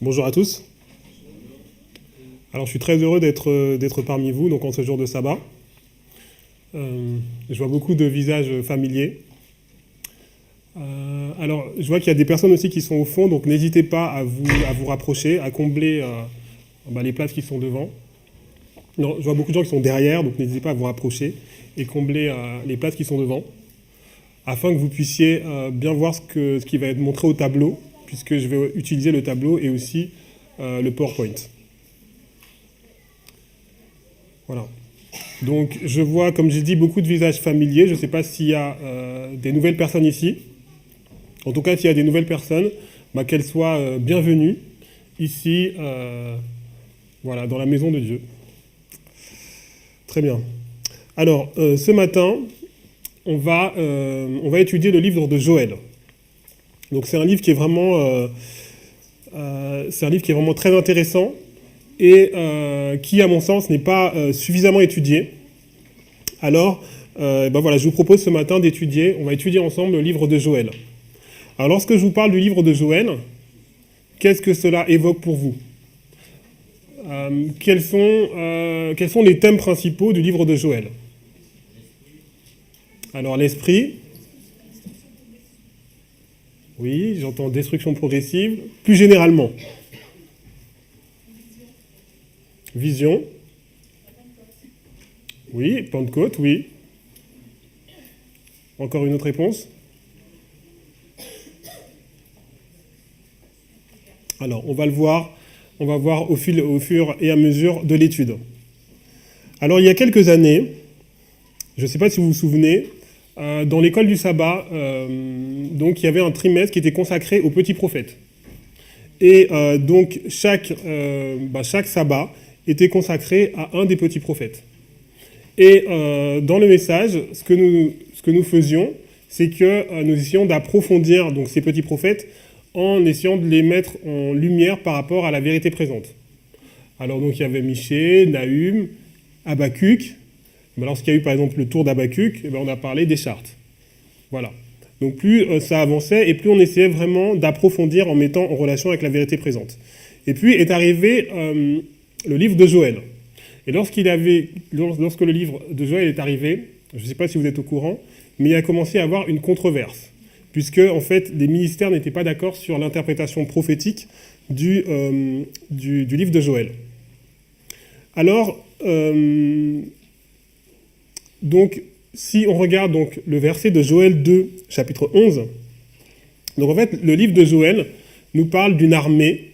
Bonjour à tous. Alors je suis très heureux d'être parmi vous donc en ce jour de sabbat. Je vois beaucoup de visages familiers. Alors je vois qu'il y a des personnes aussi qui sont au fond, donc n'hésitez pas à vous rapprocher, à combler les places qui sont devant. Non, je vois beaucoup de gens qui sont derrière, donc n'hésitez pas à vous rapprocher et combler les places qui sont devant, afin que vous puissiez bien voir ce qui va être montré au tableau, puisque je vais utiliser le tableau et aussi le PowerPoint. Voilà. Donc je vois, comme j'ai dit, beaucoup de visages familiers. Je ne sais pas s'il y a des nouvelles personnes ici. En tout cas, s'il y a des nouvelles personnes, qu'elles soient bienvenues ici, voilà, dans la maison de Dieu. Très bien. Alors, ce matin, on va étudier le livre de Joël. Donc c'est un livre qui est vraiment, très intéressant et qui, à mon sens, n'est pas suffisamment étudié. Alors, voilà, je vous propose ce matin d'étudier, on va étudier ensemble le livre de Joël. Alors, lorsque je vous parle du livre de Joël, qu'est-ce que cela évoque pour vous ? Quels sont les thèmes principaux du livre de Joël ? Alors, l'esprit. Oui, j'entends destruction progressive. Plus généralement. Vision. Oui, Pentecôte, oui. Encore une autre réponse ? Alors, on va voir au fur et à mesure de l'étude. Alors, il y a quelques années, je ne sais pas si vous vous souvenez, dans l'école du sabbat, donc, il y avait un trimestre qui était consacré aux petits prophètes. Et donc, chaque sabbat était consacré à un des petits prophètes. Et dans le message, ce que nous faisions, c'est que nous essayons d'approfondir donc, ces petits prophètes en essayant de les mettre en lumière par rapport à la vérité présente. Alors donc il y avait Michée, Nahum, Habakkuk. Lorsqu'il y a eu par exemple le tour d'Habakkuk, on a parlé des chartes. Voilà. Donc plus ça avançait et plus on essayait vraiment d'approfondir en mettant en relation avec la vérité présente. Et puis est arrivé le livre de Joël. Et lorsque le livre de Joël est arrivé, je ne sais pas si vous êtes au courant, mais il a commencé à avoir une controverse, puisque en fait les ministères n'étaient pas d'accord sur l'interprétation prophétique du livre de Joël. Alors, donc, si on regarde donc, le verset de Joël 2, chapitre 11, donc en fait le livre de Joël nous parle d'une armée.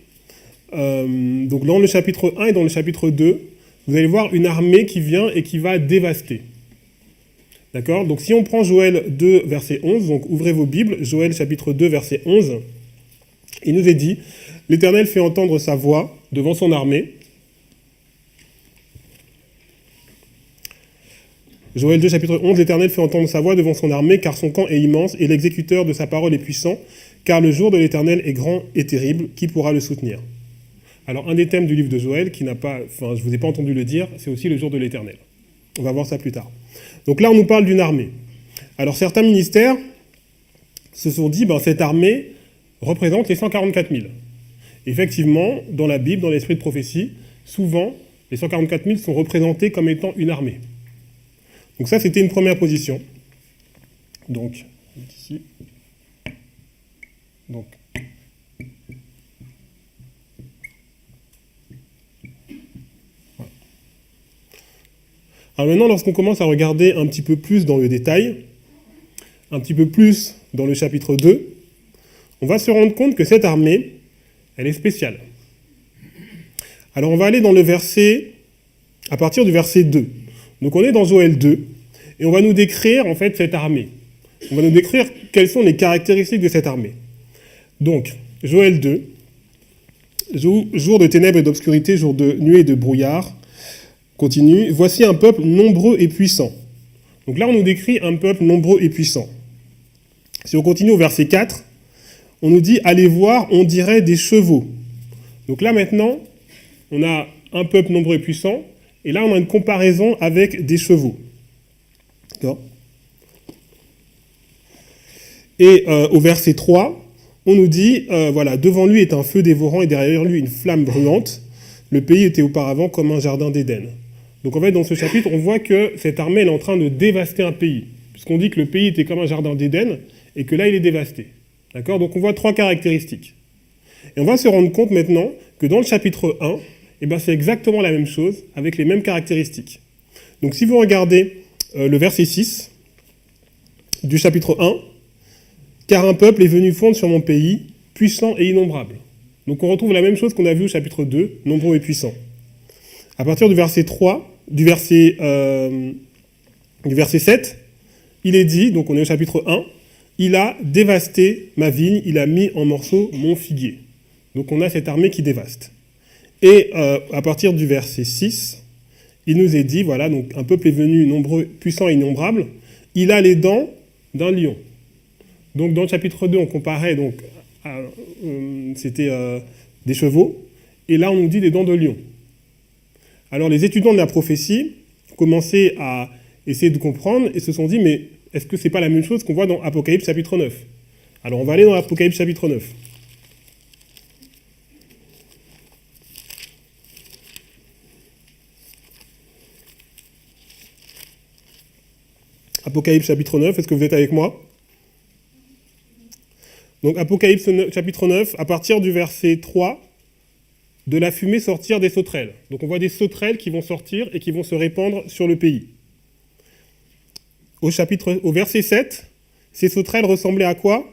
Donc dans le chapitre 1 et dans le chapitre 2, vous allez voir une armée qui vient et qui va dévaster. D'accord ? Donc si on prend Joël 2, verset 11, donc ouvrez vos Bibles, Joël chapitre 2, verset 11, il nous est dit « L'Éternel fait entendre sa voix devant son armée. » Joël 2, chapitre 11, « L'Éternel fait entendre sa voix devant son armée, car son camp est immense, et l'exécuteur de sa parole est puissant, car le jour de l'Éternel est grand et terrible, qui pourra le soutenir ?» Alors, un des thèmes du livre de Joël, je ne vous ai pas entendu le dire, c'est aussi le jour de l'Éternel. On va voir ça plus tard. Donc là, on nous parle d'une armée. Alors, certains ministères se sont dit, cette armée représente les 144 000. Effectivement, dans la Bible, dans l'esprit de prophétie, souvent, les 144 000 sont représentés comme étant une armée. Donc ça, c'était une première position. Donc, ici. Donc, alors maintenant, lorsqu'on commence à regarder un petit peu plus dans le détail, un petit peu plus dans le chapitre 2, on va se rendre compte que cette armée, elle est spéciale. Alors on va aller dans le verset, à partir du verset 2. Donc on est dans Joël 2, et on va nous décrire en fait cette armée. On va nous décrire quelles sont les caractéristiques de cette armée. Donc, Joël 2, jour de ténèbres et d'obscurité, jour de nuée et de brouillard. Continue. Voici un peuple nombreux et puissant. Donc là, on nous décrit un peuple nombreux et puissant. Si on continue au verset 4, on nous dit « Allez voir, on dirait des chevaux ». Donc là, maintenant, on a un peuple nombreux et puissant, et là, on a une comparaison avec des chevaux. D'accord ? Et au verset 3, on nous dit, voilà, devant lui est un feu dévorant et derrière lui une flamme brûlante. Le pays était auparavant comme un jardin d'Éden. Donc en fait, dans ce chapitre, on voit que cette armée elle est en train de dévaster un pays. Puisqu'on dit que le pays était comme un jardin d'Éden et que là, il est dévasté. D'accord? Donc on voit 3 caractéristiques. Et on va se rendre compte maintenant que dans le chapitre 1, eh ben, c'est exactement la même chose avec les mêmes caractéristiques. Donc si vous regardez le verset 6 du chapitre 1, « Car un peuple est venu fondre sur mon pays, puissant et innombrable. » Donc on retrouve la même chose qu'on a vu au chapitre 2, « Nombreux et puissants. » À partir du verset 3, du verset 7, il est dit, donc on est au chapitre 1, « Il a dévasté ma vigne, il a mis en morceaux mon figuier. » Donc on a cette armée qui dévaste. Et à partir du verset 6, il nous est dit, voilà, donc un peuple est venu nombreux, puissant et innombrable, il a les dents d'un lion. Donc dans le chapitre 2, on comparait, donc, c'était des chevaux, et là on nous dit des dents de lion. Alors les étudiants de la prophétie commençaient à essayer de comprendre et se sont dit, mais est-ce que c'est pas la même chose qu'on voit dans Apocalypse chapitre 9? Alors on va aller dans Apocalypse chapitre 9. Apocalypse chapitre 9, est-ce que vous êtes avec moi? Donc Apocalypse chapitre 9, à partir du verset 3, de la fumée sortir des sauterelles. Donc on voit des sauterelles qui vont sortir et qui vont se répandre sur le pays. Au verset 7, ces sauterelles ressemblaient à quoi?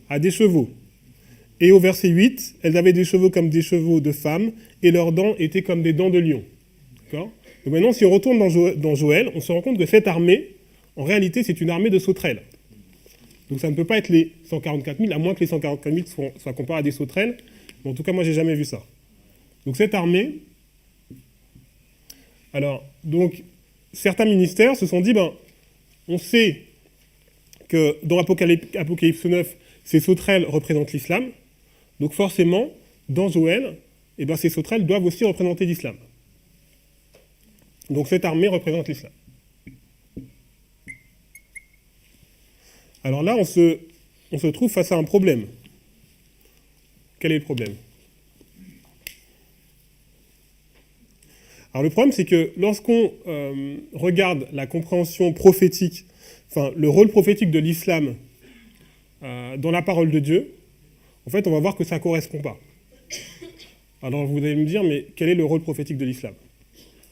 À des chevaux. Et au verset 8, elles avaient des chevaux comme des chevaux de femmes et leurs dents étaient comme des dents de lion. D'accord? Donc maintenant, si on retourne dans Joël, on se rend compte que cette armée, en réalité, c'est une armée de sauterelles. Donc ça ne peut pas être les 144 000, à moins que les 144 000 soient comparés à des sauterelles. Mais en tout cas, moi, j'ai jamais vu ça. Donc cette armée, alors, donc, certains ministères se sont dit, ben, on sait que dans Apocalypse 9, ces sauterelles représentent l'islam. Donc forcément, dans Joël, eh ben, ces sauterelles doivent aussi représenter l'islam. Donc cette armée représente l'islam. Alors là, on se trouve face à un problème. Quel est le problème? Alors le problème, c'est que lorsqu'on regarde la compréhension prophétique, enfin le rôle prophétique de l'islam dans la parole de Dieu, en fait, on va voir que ça ne correspond pas. Alors vous allez me dire, mais quel est le rôle prophétique de l'islam?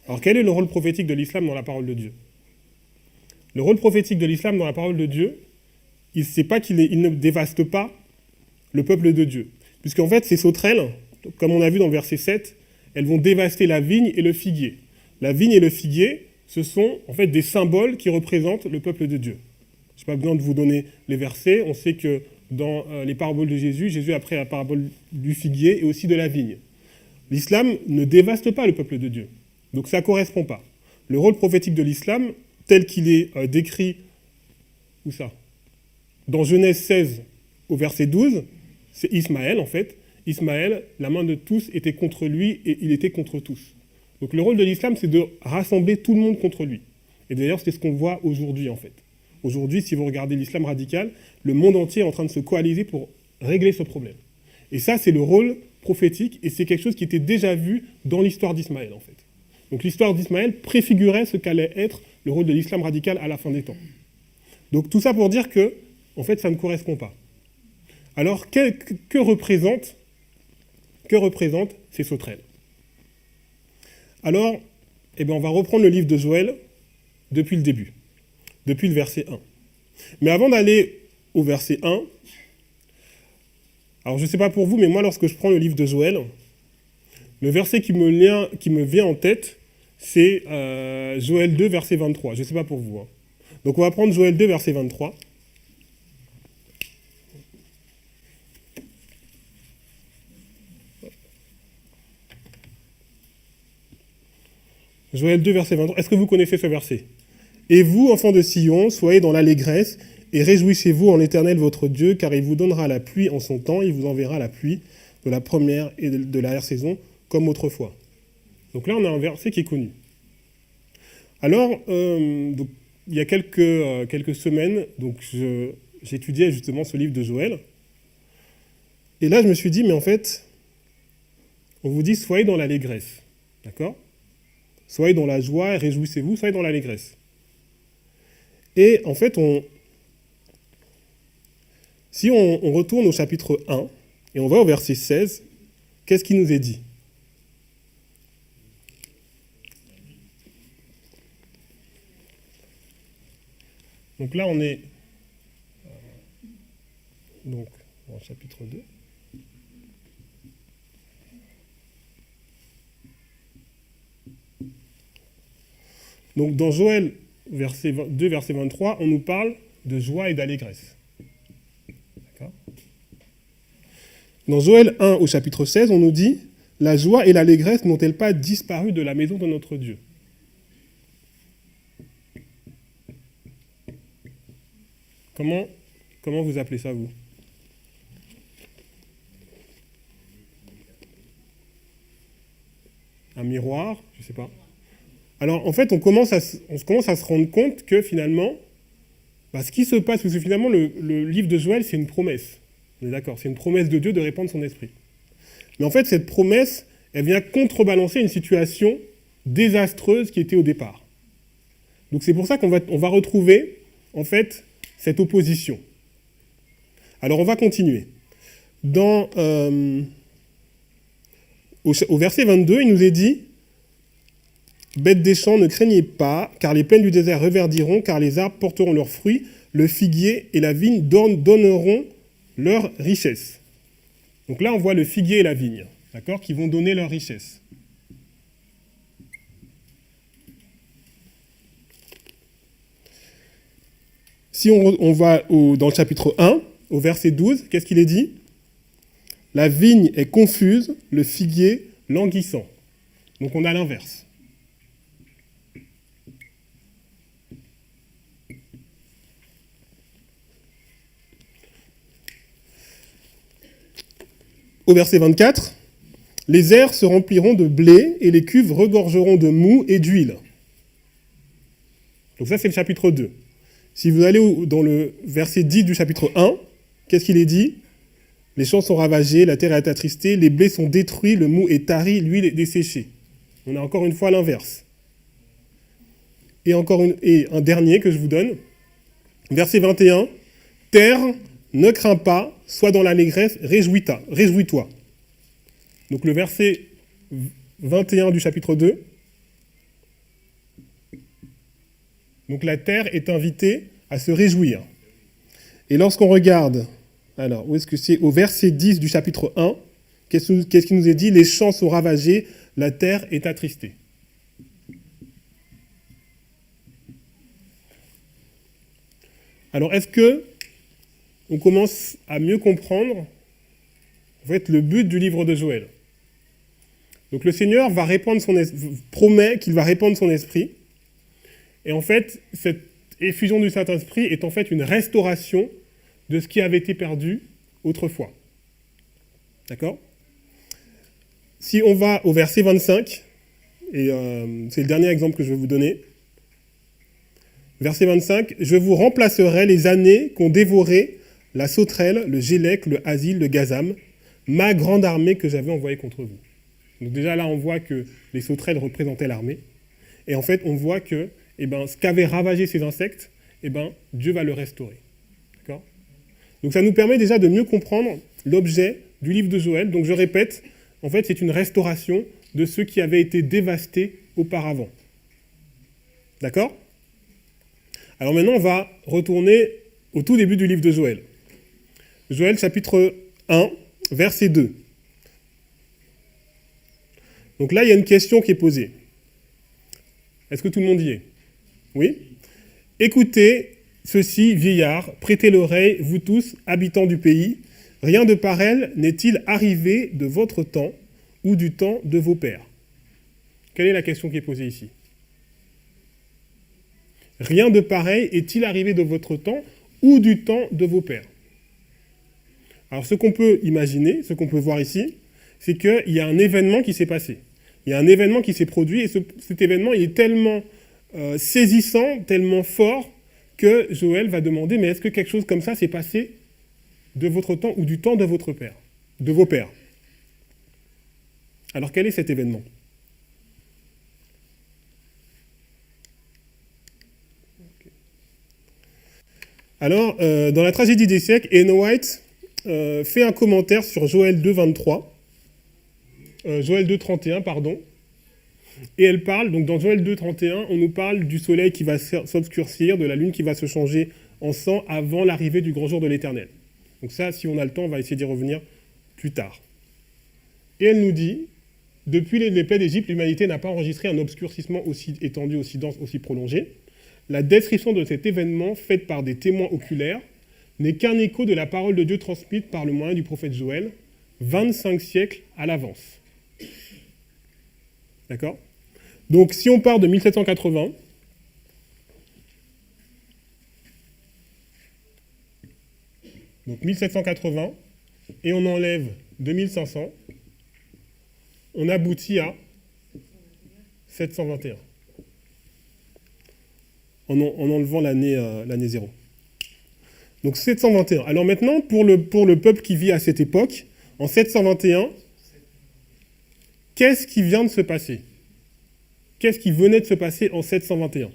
Alors quel est le rôle prophétique de l'islam dans la parole de Dieu? Le rôle prophétique de l'islam dans la parole de Dieu, c'est pas qu'il ne dévaste pas le peuple de Dieu. Puisqu'en fait, ces sauterelles, comme on a vu dans le verset 7, elles vont dévaster la vigne et le figuier. La vigne et le figuier, ce sont en fait des symboles qui représentent le peuple de Dieu. Je n'ai pas besoin de vous donner les versets. On sait que dans les paraboles de Jésus, Jésus a pris la parabole du figuier et aussi de la vigne. L'islam ne dévaste pas le peuple de Dieu. Donc ça ne correspond pas. Le rôle prophétique de l'islam, tel qu'il est décrit, où ça? Dans Genèse 16 au verset 12, c'est Ismaël en fait. Ismaël, la main de tous était contre lui et il était contre tous. Donc le rôle de l'islam, c'est de rassembler tout le monde contre lui. Et d'ailleurs, c'est ce qu'on voit aujourd'hui en fait. Aujourd'hui, si vous regardez l'islam radical, le monde entier est en train de se coaliser pour régler ce problème. Et ça, c'est le rôle prophétique et c'est quelque chose qui était déjà vu dans l'histoire d'Ismaël en fait. Donc l'histoire d'Ismaël préfigurait ce qu'allait être le rôle de l'islam radical à la fin des temps. Donc tout ça pour dire que, en fait, ça ne correspond pas. Alors, que représentent ces sauterelles? Alors, eh bien, on va reprendre le livre de Joël depuis le début, depuis le verset 1. Mais avant d'aller au verset 1, alors je ne sais pas pour vous, mais moi, lorsque je prends le livre de Joël, le verset qui me vient en tête, c'est Joël 2, verset 23. Je ne sais pas pour vous. Hein. Donc, on va prendre Joël 2, verset 23. Joël 2, verset 23. Est-ce que vous connaissez ce verset? Et vous, enfants de Sion, soyez dans l'allégresse et réjouissez-vous en l'Éternel votre Dieu, car il vous donnera la pluie en son temps, il vous enverra la pluie de la première et de l'arrière-saison, comme autrefois. Donc là, on a un verset qui est connu. Alors, donc, il y a quelques semaines, donc j'étudiais justement ce livre de Joël, Et là, je me suis dit, mais en fait, on vous dit, soyez dans l'allégresse. D'accord? Soyez dans la joie et réjouissez-vous, soyez dans l'allégresse. Et en fait, si on retourne au chapitre 1, et on va au verset 16, qu'est-ce qui nous est dit? Donc là, on est donc, dans le chapitre 2. Donc dans Joël, verset 2, verset 23, on nous parle de joie et d'allégresse. D'accord? Dans Joël 1, au chapitre 16, on nous dit « La joie et l'allégresse n'ont-elles pas disparu de la maison de notre Dieu ?» Comment vous appelez ça, vous? Un miroir? Je ne sais pas. Alors, en fait, on commence à se rendre compte que finalement, ce qui se passe, parce que finalement, le livre de Joël, c'est une promesse. On est d'accord? C'est une promesse de Dieu de répandre son esprit. Mais en fait, cette promesse, elle vient contrebalancer une situation désastreuse qui était au départ. Donc, c'est pour ça qu'on va retrouver, en fait, cette opposition. Alors, on va continuer. Au verset 22, il nous est dit « Bêtes des champs, ne craignez pas, car les plaines du désert reverdiront, car les arbres porteront leurs fruits, le figuier et la vigne donneront leur richesse. » Donc là, on voit le figuier et la vigne, d'accord, qui vont donner leur richesse. Si on va dans le chapitre 1, au verset 12, qu'est-ce qu'il est dit? La vigne est confuse, le figuier languissant. Donc on a l'inverse. Au verset 24, les airs se rempliront de blé et les cuves regorgeront de mou et d'huile. Donc ça, c'est le chapitre 2. Si vous allez dans le verset 10 du chapitre 1, qu'est-ce qu'il est dit? Les champs sont ravagés, la terre est attristée, les blés sont détruits, le mou est tari, l'huile est desséchée. On a encore une fois l'inverse. Et un dernier que je vous donne. Verset 21, terre, ne crains pas, sois dans l'allégresse, réjouis-toi. Donc le verset 21 du chapitre 2. Donc la terre est invitée à se réjouir. Et lorsqu'on regarde, alors où est-ce que c'est? Au verset 10 du chapitre 1, qu'est-ce qui nous est dit? Les champs sont ravagés, la terre est attristée. Alors est-ce que on commence à mieux comprendre en fait, le but du livre de Joël? Donc le Seigneur va promet qu'il va répandre son esprit. Et en fait, cette effusion du Saint-Esprit est en fait une restauration de ce qui avait été perdu autrefois. D'accord? Si on va au verset 25, et c'est le dernier exemple que je vais vous donner. Verset 25, « Je vous remplacerai les années qu'ont dévoré la sauterelle, le gélec, le asile, le gazam, ma grande armée que j'avais envoyée contre vous. » Donc déjà là, on voit que les sauterelles représentaient l'armée. Et en fait, on voit que ce qu'avaient ravagé ces insectes, Dieu va le restaurer. D'accord? Donc ça nous permet déjà de mieux comprendre l'objet du livre de Joël. Donc je répète, en fait, c'est une restauration de ceux qui avaient été dévastés auparavant. D'accord? Alors maintenant, on va retourner au tout début du livre de Joël. Joël, chapitre 1, verset 2. Donc là, il y a une question qui est posée. Est-ce que tout le monde y est? Oui? Écoutez ceci, vieillards, prêtez l'oreille, vous tous, habitants du pays. Rien de pareil n'est-il arrivé de votre temps ou du temps de vos pères? Quelle est la question qui est posée ici? Rien de pareil est-il arrivé de votre temps ou du temps de vos pères? Alors ce qu'on peut imaginer, ce qu'on peut voir ici, c'est qu'il y a un événement qui s'est passé. Il y a un événement qui s'est produit et cet événement il est tellement saisissant, tellement fort que Joël va demander « Mais est-ce que quelque chose comme ça s'est passé de votre temps ou du temps de votre père ?» de vos pères. Alors quel est cet événement? Alors, dans la tragédie des siècles, Ellen White fait un commentaire sur Joël 2,23, Joël 2,31, pardon, et elle parle, donc dans Joël 2,31, on nous parle du soleil qui va s'obscurcir, de la lune qui va se changer en sang avant l'arrivée du grand jour de l'Éternel. Donc ça, si on a le temps, on va essayer d'y revenir plus tard. Et elle nous dit, depuis les plaies d'Égypte, l'humanité n'a pas enregistré un obscurcissement aussi étendu, aussi dense, aussi prolongé. La description de cet événement, faite par des témoins oculaires, n'est qu'un écho de la parole de Dieu transmise par le moyen du prophète Joël, 25 siècles à l'avance. D'accord? Donc, si on part de 1780, donc 1780, et on enlève 2500, on aboutit à 721. En enlevant l'année 0. Donc 721. Alors maintenant, pour le peuple qui vit à cette époque, en 721, qu'est-ce qui vient de se passer? Qu'est-ce qui venait de se passer en 721?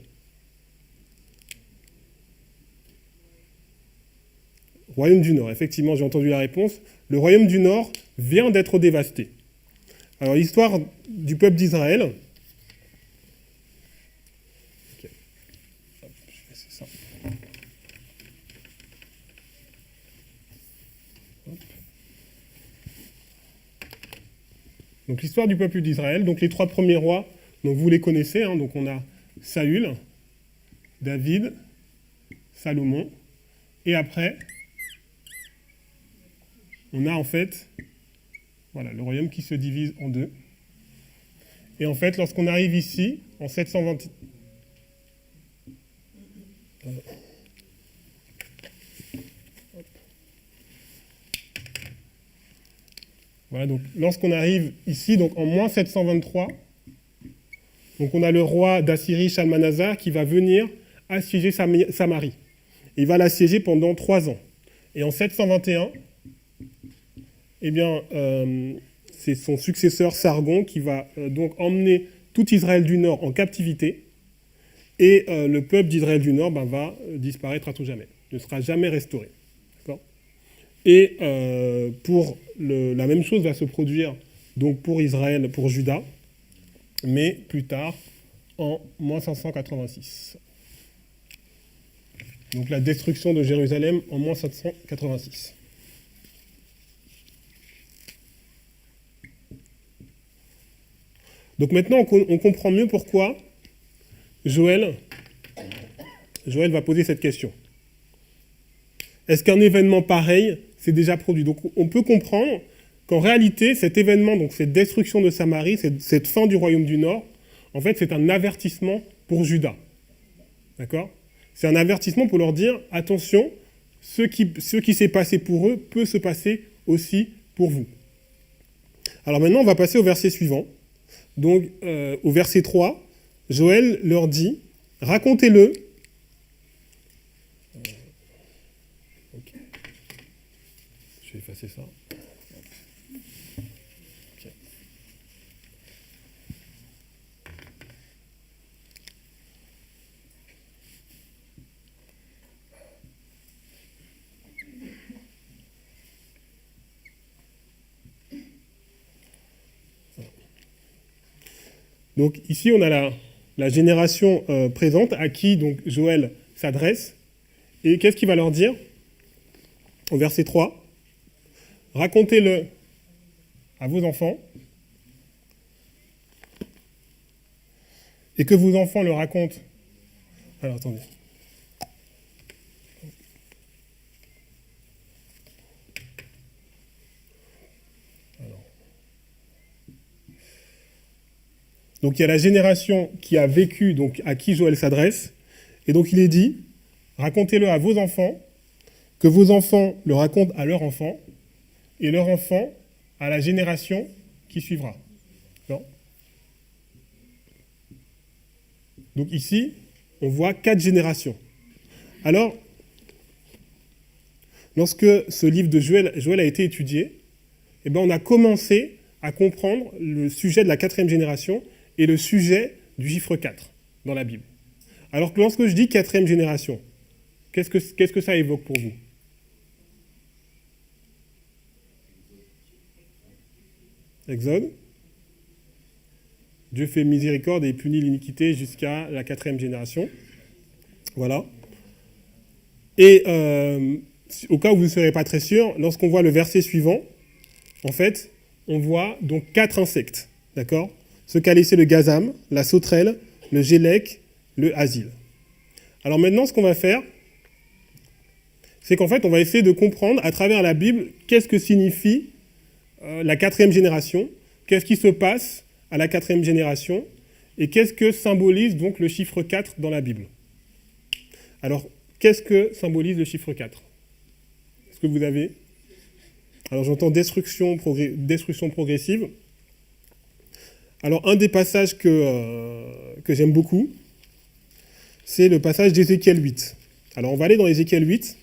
Royaume du Nord, effectivement, j'ai entendu la réponse. Le Royaume du Nord vient d'être dévasté. Alors l'histoire du peuple d'Israël... Donc l'histoire du peuple d'Israël, donc les 3 premiers rois, donc vous les connaissez, hein, donc on a Saül, David, Salomon, et après, on a en fait, voilà, le royaume qui se divise en 2. Et en fait, lorsqu'on arrive ici, en 720... Voilà, donc lorsqu'on arrive ici, donc en moins 723, donc on a le roi d'Assyrie, Shalmaneser, qui va venir assiéger Samarie. Il va l'assiéger pendant 3 ans. Et en 721, eh bien, c'est son successeur Sargon qui va donc emmener tout Israël du Nord en captivité. Et le peuple d'Israël du Nord va disparaître à tout jamais, ne sera jamais restauré. Et la même chose va se produire donc pour Israël, pour Juda, mais plus tard, en moins 586. Donc la destruction de Jérusalem en moins 786. Donc maintenant, on comprend mieux pourquoi Joël va poser cette question. Est-ce qu'un événement pareil s'est déjà produit? Donc on peut comprendre qu'en réalité, cet événement, donc cette destruction de Samarie, cette fin du royaume du Nord, en fait, c'est un avertissement pour Juda. D'accord? C'est un avertissement pour leur dire, attention, ce qui s'est passé pour eux peut se passer aussi pour vous. Alors maintenant, on va passer au verset suivant. Donc, au verset 3, Joël leur dit, racontez-le. Okay. Je vais effacer ça. Okay. Donc ici, on a la génération présente à qui donc, Joël s'adresse. Et qu'est-ce qu'il va leur dire? Au verset 3, racontez-le à vos enfants et que vos enfants le racontent. Alors, attendez. Donc il y a la génération qui a vécu, donc à qui Joël s'adresse, et donc il est dit, racontez-le à vos enfants, que vos enfants le racontent à leurs enfants, et leur enfant à la génération qui suivra. Non? Donc ici, on voit 4 générations. Alors, lorsque ce livre de Joël a été étudié, eh ben, on a commencé à comprendre le sujet de la 4e génération et le sujet du chiffre 4 dans la Bible. Alors que lorsque je dis 4e génération, qu'est-ce que ça évoque pour vous? Exode. Dieu fait miséricorde et punit l'iniquité jusqu'à la 4e génération. Voilà. Et au cas où vous ne serez pas très sûr, lorsqu'on voit le verset suivant, en fait, on voit donc 4 insectes, d'accord? Ce qu'a laissé le gazam, la sauterelle, le gélec, le asile. Alors maintenant, ce qu'on va faire, c'est qu'en fait, on va essayer de comprendre à travers la Bible qu'est-ce que signifie la 4e génération, qu'est-ce qui se passe à la 4e génération, et qu'est-ce que symbolise donc le chiffre 4 dans la Bible. Alors, qu'est-ce que symbolise le chiffre 4? Est-ce que vous avez? Alors, j'entends destruction progressive. Alors, un des passages que j'aime beaucoup, c'est le passage d'Ézéchiel 8. Alors, on va aller dans Ézéchiel 8.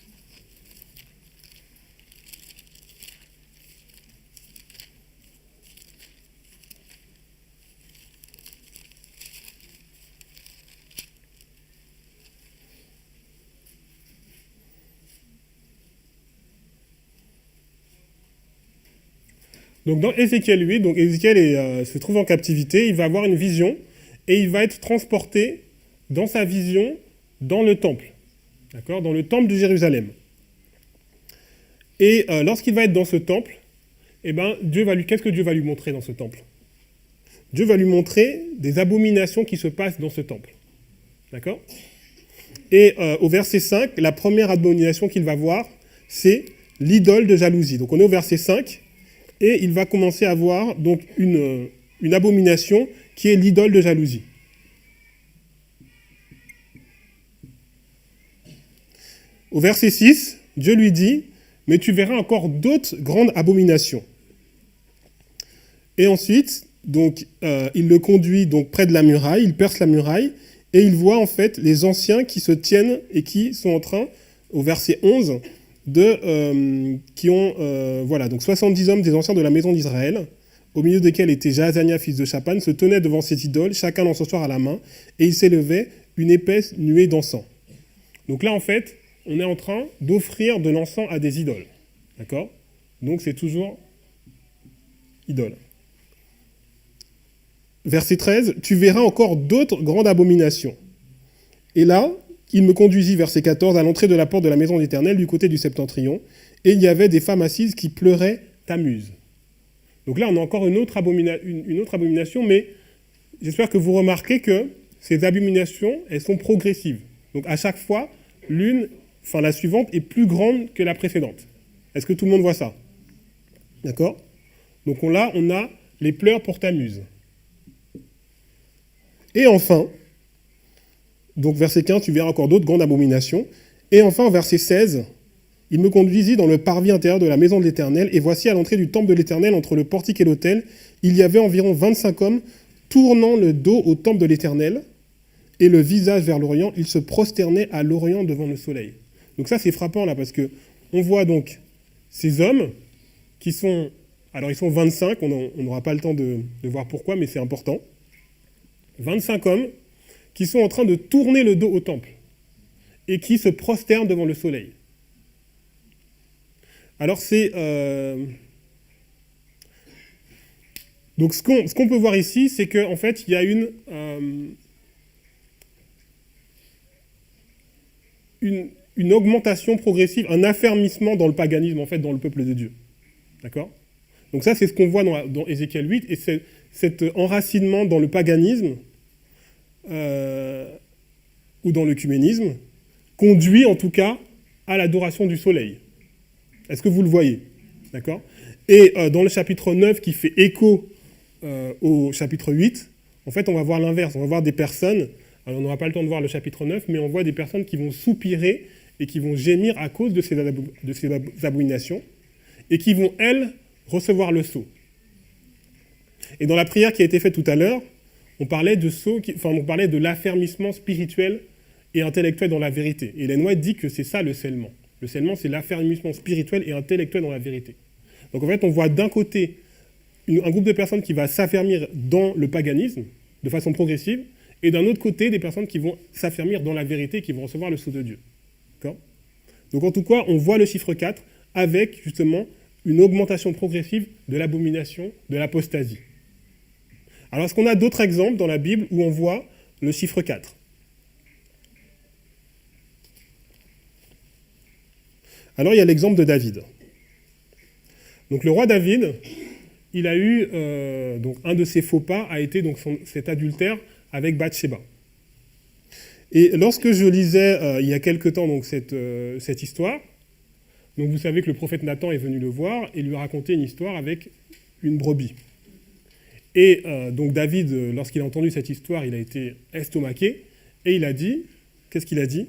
Donc dans Ézéchiel 8, donc Ézéchiel se trouve en captivité, il va avoir une vision et il va être transporté dans sa vision dans le temple, d'accord, dans le temple de Jérusalem. Et lorsqu'il va être dans ce temple, eh ben, qu'est-ce que Dieu va lui montrer dans ce temple? Dieu va lui montrer des abominations qui se passent dans ce temple, d'accord? Et au verset 5, la première abomination qu'il va voir, c'est l'idole de jalousie. Donc on est au verset 5. Et il va commencer à voir donc une abomination qui est l'idole de jalousie. Au verset 6, Dieu lui dit « Mais tu verras encore d'autres grandes abominations. » Et ensuite, donc, il le conduit donc, près de la muraille, il perce la muraille, et il voit en fait les anciens qui se tiennent et qui sont en train, au verset 11, voilà, donc 70 hommes des anciens de la maison d'Israël, au milieu desquels était Jaazania, fils de Shaphan, se tenaient devant cette idole, chacun l'encensoir à la main, et il s'élevait une épaisse nuée d'encens. Donc là, en fait, on est en train d'offrir de l'encens à des idoles. D'accord? Donc c'est toujours idole. Verset 13, tu verras encore d'autres grandes abominations. Et là, il me conduisit, verset 14, à l'entrée de la porte de la maison de l'Éternel, du côté du septentrion, et il y avait des femmes assises qui pleuraient Tammuz. Donc là, on a encore une autre abomination, mais j'espère que vous remarquez que ces abominations, elles sont progressives. Donc à chaque fois, la suivante est plus grande que la précédente. Est-ce que tout le monde voit ça? D'accord? Donc là, on a les pleurs pour Tammuz. Et enfin, donc verset 15, tu verras encore d'autres grandes abominations. Et enfin, verset 16, il me conduisit dans le parvis intérieur de la maison de l'Éternel, et voici à l'entrée du temple de l'Éternel, entre le portique et l'autel, il y avait environ 25 hommes tournant le dos au temple de l'Éternel, et le visage vers l'Orient, ils se prosternaient à l'Orient devant le soleil. Donc ça, c'est frappant là, parce que on voit donc ces hommes qui sont... Alors ils sont 25, on n'aura pas le temps de voir pourquoi, mais c'est important. 25 hommes qui sont en train de tourner le dos au temple et qui se prosternent devant le soleil. Alors c'est... Donc ce qu'on peut voir ici, c'est qu'en fait, il y a une augmentation progressive, un affermissement dans le paganisme, en fait, dans le peuple de Dieu. D'accord? Donc ça, c'est ce qu'on voit dans Ézéchiel 8, et cet enracinement dans le paganisme, ou dans l'œcuménisme, conduit en tout cas à l'adoration du soleil. Est-ce que vous le voyez? D'accord? Et dans le chapitre 9 qui fait écho au chapitre 8, en fait on va voir l'inverse, on va voir des personnes, alors on n'aura pas le temps de voir le chapitre 9, mais on voit des personnes qui vont soupirer et qui vont gémir à cause de ces abominations, et qui vont, elles, recevoir le sceau. Et dans la prière qui a été faite tout à l'heure, on parlait de l'affermissement spirituel et intellectuel dans la vérité. Et Ellen White dit que c'est ça le scellement. Le scellement, c'est l'affermissement spirituel et intellectuel dans la vérité. Donc en fait, on voit d'un côté un groupe de personnes qui va s'affermir dans le paganisme de façon progressive, et d'un autre côté, des personnes qui vont s'affermir dans la vérité et qui vont recevoir le sceau de Dieu. D'accord ? Donc en tout cas, on voit le chiffre 4 avec justement une augmentation progressive de l'abomination, de l'apostasie. Alors est-ce qu'on a d'autres exemples dans la Bible où on voit le chiffre 4 ? Alors il y a l'exemple de David. Donc le roi David, il a eu, donc un de ses faux pas a été donc cet adultère avec Bathsheba. Et lorsque je lisais il y a quelque temps donc, cette histoire, donc vous savez que le prophète Nathan est venu le voir et lui raconter une histoire avec une brebis. Et donc David, lorsqu'il a entendu cette histoire, il a été estomaqué et il a dit, qu'est-ce qu'il a dit ?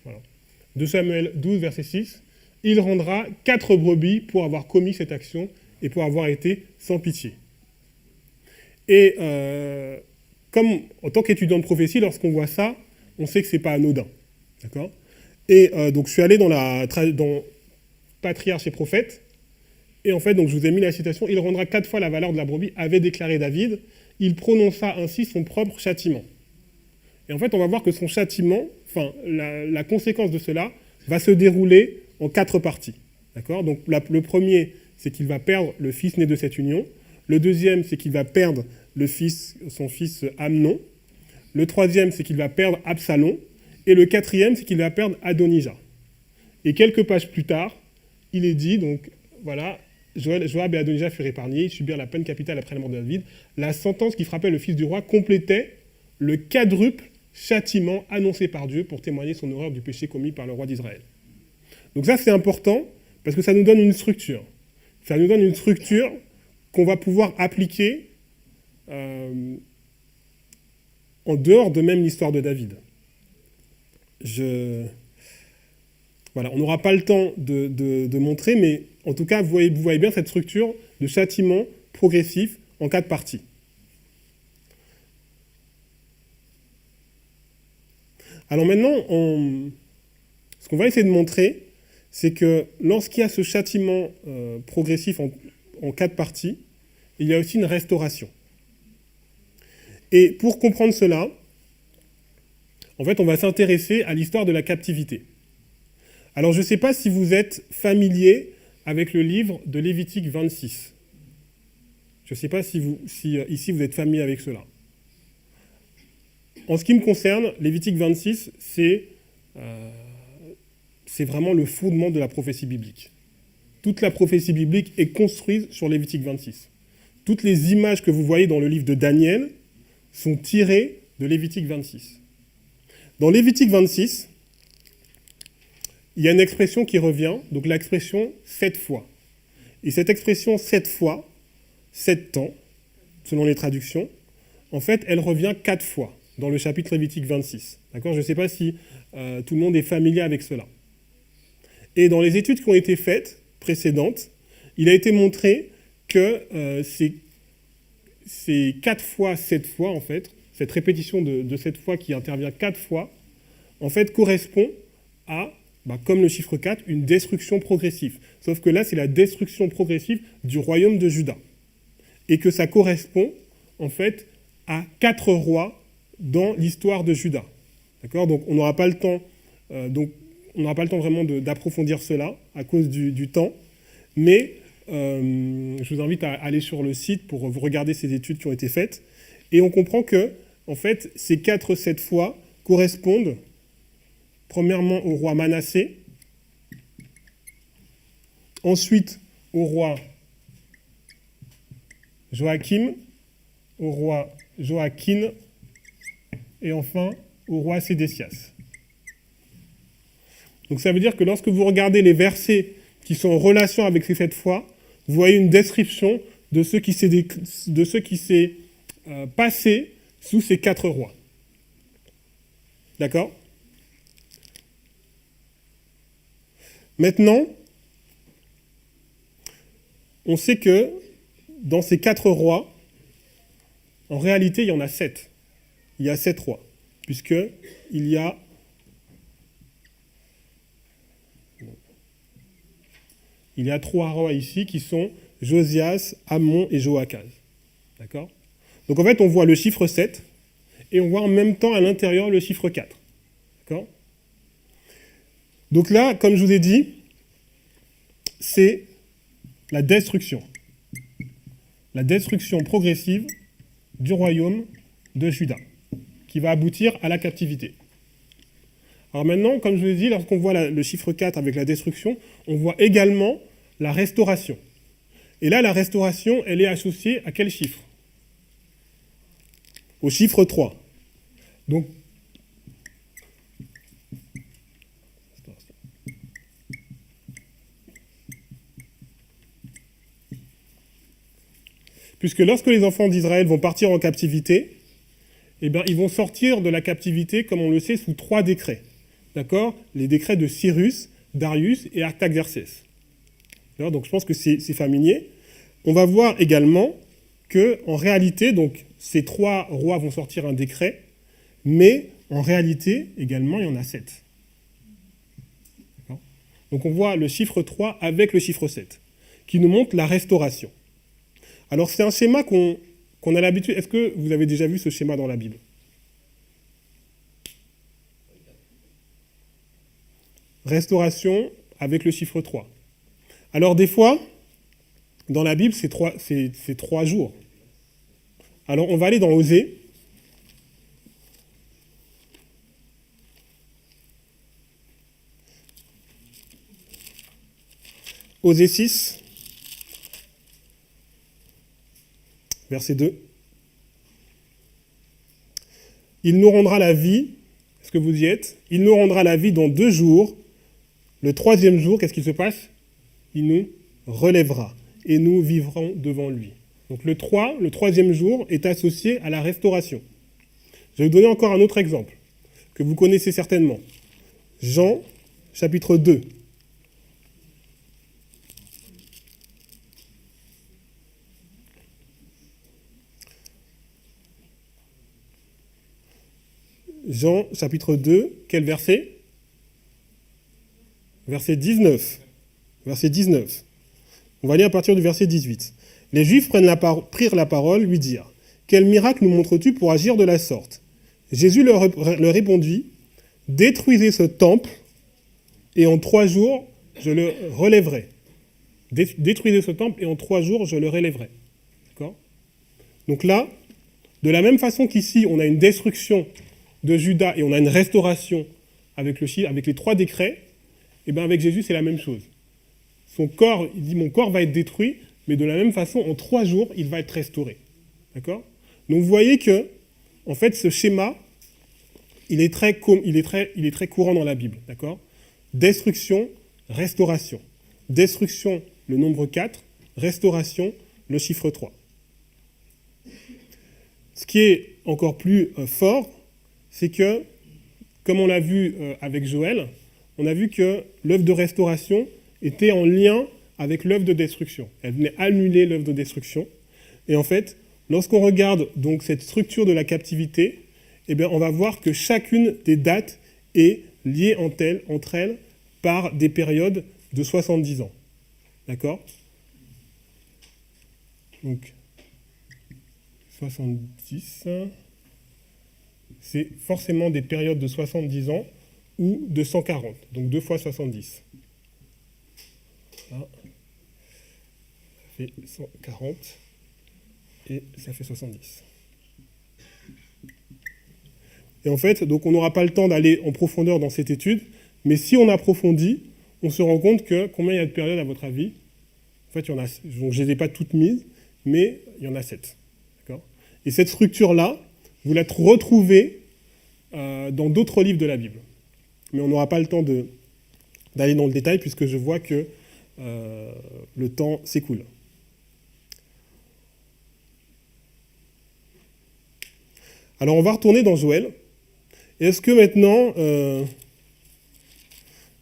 Voilà. 2 Samuel 12, verset 6, « Il rendra 4 brebis pour avoir commis cette action et pour avoir été sans pitié. » Et comme en tant qu'étudiant de prophétie, lorsqu'on voit ça, on sait que ce n'est pas anodin. D'accord ? Et donc je suis allé dans Patriarches et Prophètes, et en fait, donc, je vous ai mis la citation, « Il rendra 4 fois la valeur de la brebis, avait déclaré David, il prononça ainsi son propre châtiment. » Et en fait, on va voir que son châtiment, enfin, la conséquence de cela, va se dérouler en 4 parties. D'accord ? Donc, le premier, c'est qu'il va perdre le fils né de cette union. Le deuxième, c'est qu'il va perdre son fils Amnon. Le troisième, c'est qu'il va perdre Absalom. Et le quatrième, c'est qu'il va perdre Adonijah. Et quelques pages plus tard, il est dit, donc, voilà, Joab et Adonijah furent épargnés, ils subirent la peine capitale après la mort de David. La sentence qui frappait le fils du roi complétait le quadruple châtiment annoncé par Dieu pour témoigner son horreur du péché commis par le roi d'Israël. Donc ça, c'est important parce que ça nous donne une structure. Ça nous donne une structure qu'on va pouvoir appliquer en dehors de même l'histoire de David. Voilà, on n'aura pas le temps de montrer, mais en tout cas, vous voyez bien cette structure de châtiment progressif en 4 parties. Alors maintenant, ce qu'on va essayer de montrer, c'est que lorsqu'il y a ce châtiment progressif en 4 parties, il y a aussi une restauration. Et pour comprendre cela, en fait, on va s'intéresser à l'histoire de la captivité. Alors, je ne sais pas si vous êtes familier avec le livre de Lévitique 26. Je ne sais pas si ici vous êtes familier avec cela. En ce qui me concerne, Lévitique 26, c'est vraiment le fondement de la prophétie biblique. Toute la prophétie biblique est construite sur Lévitique 26. Toutes les images que vous voyez dans le livre de Daniel sont tirées de Lévitique 26. Dans Lévitique 26, il y a une expression qui revient, donc l'expression « 7 fois ». Et cette expression « 7 fois », 7 temps, selon les traductions, en fait, elle revient 4 fois dans le chapitre Lévitique 26. D'accord ? Je ne sais pas si tout le monde est familier avec cela. Et dans les études qui ont été faites, précédentes, il a été montré que ces 4 fois, 7 fois, en fait, cette répétition de 7 fois qui intervient 4 fois, en fait, correspond à, comme le chiffre 4, une destruction progressive. Sauf que là, c'est la destruction progressive du royaume de Juda. Et que ça correspond, en fait, à 4 rois dans l'histoire de Juda. D'accord ? Donc, on n'aura pas le temps, vraiment d'approfondir cela à cause du temps. Mais je vous invite à aller sur le site pour regarder ces études qui ont été faites. Et on comprend que, en fait, ces 4-7 fois correspondent premièrement au roi Manassé, ensuite au roi Joachim, au roi Joachim, et enfin au roi Sédécias. Donc ça veut dire que lorsque vous regardez les versets qui sont en relation avec ces 7 fois, vous voyez une description de ce qui s'est passé sous ces 4 rois. D'accord ? Maintenant, on sait que dans ces 4 rois, En réalité, il y en a 7. Il y a 7 rois, puisqu'il y a... Il y a 3 rois ici qui sont Josias, Amon et Joachaz. D'accord? Donc en fait, on voit le chiffre 7 et on voit en même temps à l'intérieur le chiffre 4. D'accord? Donc là, comme je vous ai dit, c'est la destruction. La destruction progressive du royaume de Juda, qui va aboutir à la captivité. Alors maintenant, comme je vous l'ai dit, lorsqu'on voit le chiffre 4 avec la destruction, on voit également la restauration. Et là, la restauration, elle est associée à quel chiffre? Au chiffre 3. Donc, puisque lorsque les enfants d'Israël vont partir en captivité, eh bien, ils vont sortir de la captivité, comme on le sait, sous 3 décrets. D'accord? Les décrets de Cyrus, Darius et Artaxerxès. Donc je pense que c'est familier. On va voir également qu'en réalité, donc, ces 3 rois vont sortir un décret, mais en réalité, également, il y en a 7. Donc on voit le chiffre 3 avec le chiffre 7, qui nous montre la restauration. Alors c'est un schéma qu'on a l'habitude... Est-ce que vous avez déjà vu ce schéma dans la Bible? Restauration avec le chiffre 3. Alors des fois, dans la Bible, c'est 3 jours. Alors on va aller dans Osée. Osée 6, verset 2. Il nous rendra la vie, est-ce que vous y êtes? Il nous rendra la vie dans 2 jours. Le 3e jour, qu'est-ce qui se passe? Il nous relèvera et nous vivrons devant lui. Donc le 3e jour, est associé à la restauration. Je vais vous donner encore un autre exemple, que vous connaissez certainement. Jean, chapitre 2. Jean, chapitre 2, quel verset? Verset 19. Verset 19. On va lire à partir du verset 18. Les Juifs prirent la parole, lui dirent: quel miracle nous montres-tu pour agir de la sorte? Jésus leur répondit: détruisez ce temple, et en 3 jours, je le relèverai. Détruisez ce temple, et en 3 jours, je le relèverai. D'accord? Donc là, de la même façon qu'ici, on a une destruction de Juda et on a une restauration avec les 3 décrets, et bien avec Jésus, c'est la même chose. Son corps, il dit: mon corps va être détruit, mais de la même façon, en 3 jours, il va être restauré. D'accord? Donc vous voyez que, en fait, ce schéma, il est très courant dans la Bible. D'accord? Destruction, restauration. Destruction, le nombre 4, restauration, le chiffre 3. Ce qui est encore plus fort, c'est que, comme on l'a vu avec Joël, on a vu que l'œuvre de restauration était en lien avec l'œuvre de destruction. Elle venait annuler l'œuvre de destruction. Et en fait, lorsqu'on regarde donc cette structure de la captivité, eh bien, on va voir que chacune des dates est liée entre elles par des périodes de 70 ans. D'accord? Donc, 70, c'est forcément des périodes de 70 ans ou de 140, donc 2 fois 70. Là, ça fait 140 et ça fait 70. Et en fait, donc on n'aura pas le temps d'aller en profondeur dans cette étude, mais si on approfondit, on se rend compte que combien il y a de périodes à votre avis? En fait, il y en a, donc je ne les ai pas toutes mises, mais il y en a 7. D'accord? Et cette structure-là, vous la retrouvez dans d'autres livres de la Bible. Mais on n'aura pas le temps d'aller dans le détail, puisque je vois que le temps s'écoule. Alors on va retourner dans Joël. Et est-ce que maintenant...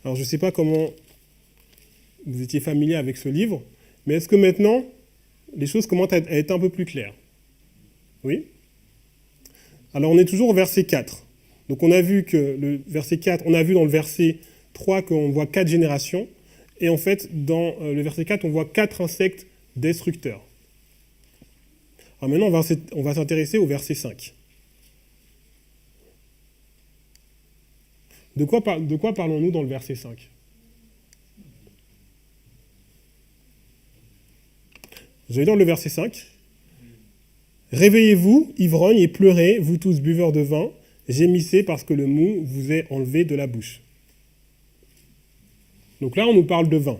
alors je ne sais pas comment vous étiez familier avec ce livre, mais est-ce que maintenant, les choses commencent à être un peu plus claires? Oui? Alors on est toujours au verset 4. Donc on a vu que le verset 4, on a vu dans le verset 3 qu'on voit 4 générations. Et en fait, dans le verset 4, on voit 4 insectes destructeurs. Alors maintenant, on va s'intéresser au verset 5. De quoi parlons-nous dans le verset 5? Je vais lire le verset 5. Réveillez-vous, ivrognes, et pleurez, vous tous buveurs de vin, gémissez parce que le mou vous est enlevé de la bouche. Donc là, on nous parle de vin.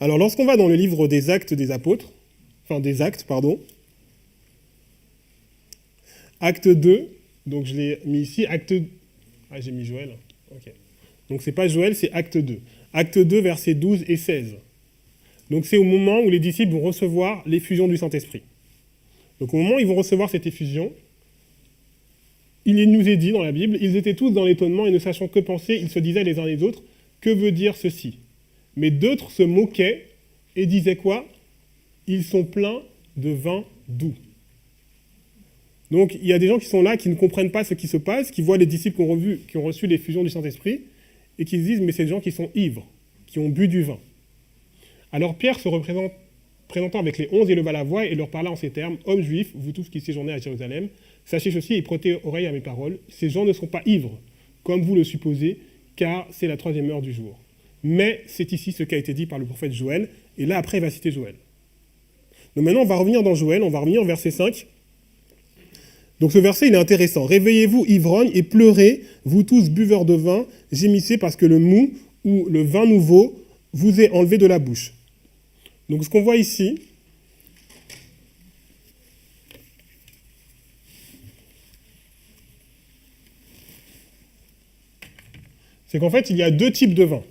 Alors, lorsqu'on va dans le livre des Actes des Apôtres, Acte 2, donc je l'ai mis ici, Ah, j'ai mis Joël. Ok. Donc c'est pas Joël, c'est Acte 2. Acte 2, versets 12 et 16. Donc c'est au moment où les disciples vont recevoir l'effusion du Saint-Esprit. Donc au moment où ils vont recevoir cette effusion, il nous est dit dans la Bible, ils étaient tous dans l'étonnement et ne sachant que penser, ils se disaient les uns les autres, que veut dire ceci? Mais d'autres se moquaient et disaient quoi? Ils sont pleins de vin doux. Donc il y a des gens qui sont là, qui ne comprennent pas ce qui se passe, qui voient les disciples qui ont reçu l'effusion du Saint-Esprit, et qui se disent, mais c'est des gens qui sont ivres, qui ont bu du vin. Alors Pierre se présentant avec les 11 éleva la voix et leur parla en ces termes, hommes juifs, vous tous qui séjournez à Jérusalem, sachez ceci et prêtez oreille à mes paroles, ces gens ne sont pas ivres, comme vous le supposez, car c'est la 3e heure du jour. Mais c'est ici ce qui a été dit par le prophète Joël, et là après il va citer Joël. Donc maintenant on va revenir dans Joël, on va revenir au verset 5. Donc ce verset il est intéressant. Réveillez-vous ivrognes et pleurez, vous tous buveurs de vin, gémissez parce que le mou ou le vin nouveau vous est enlevé de la bouche. Donc ce qu'on voit ici, c'est qu'en fait il y a 2 types de vin.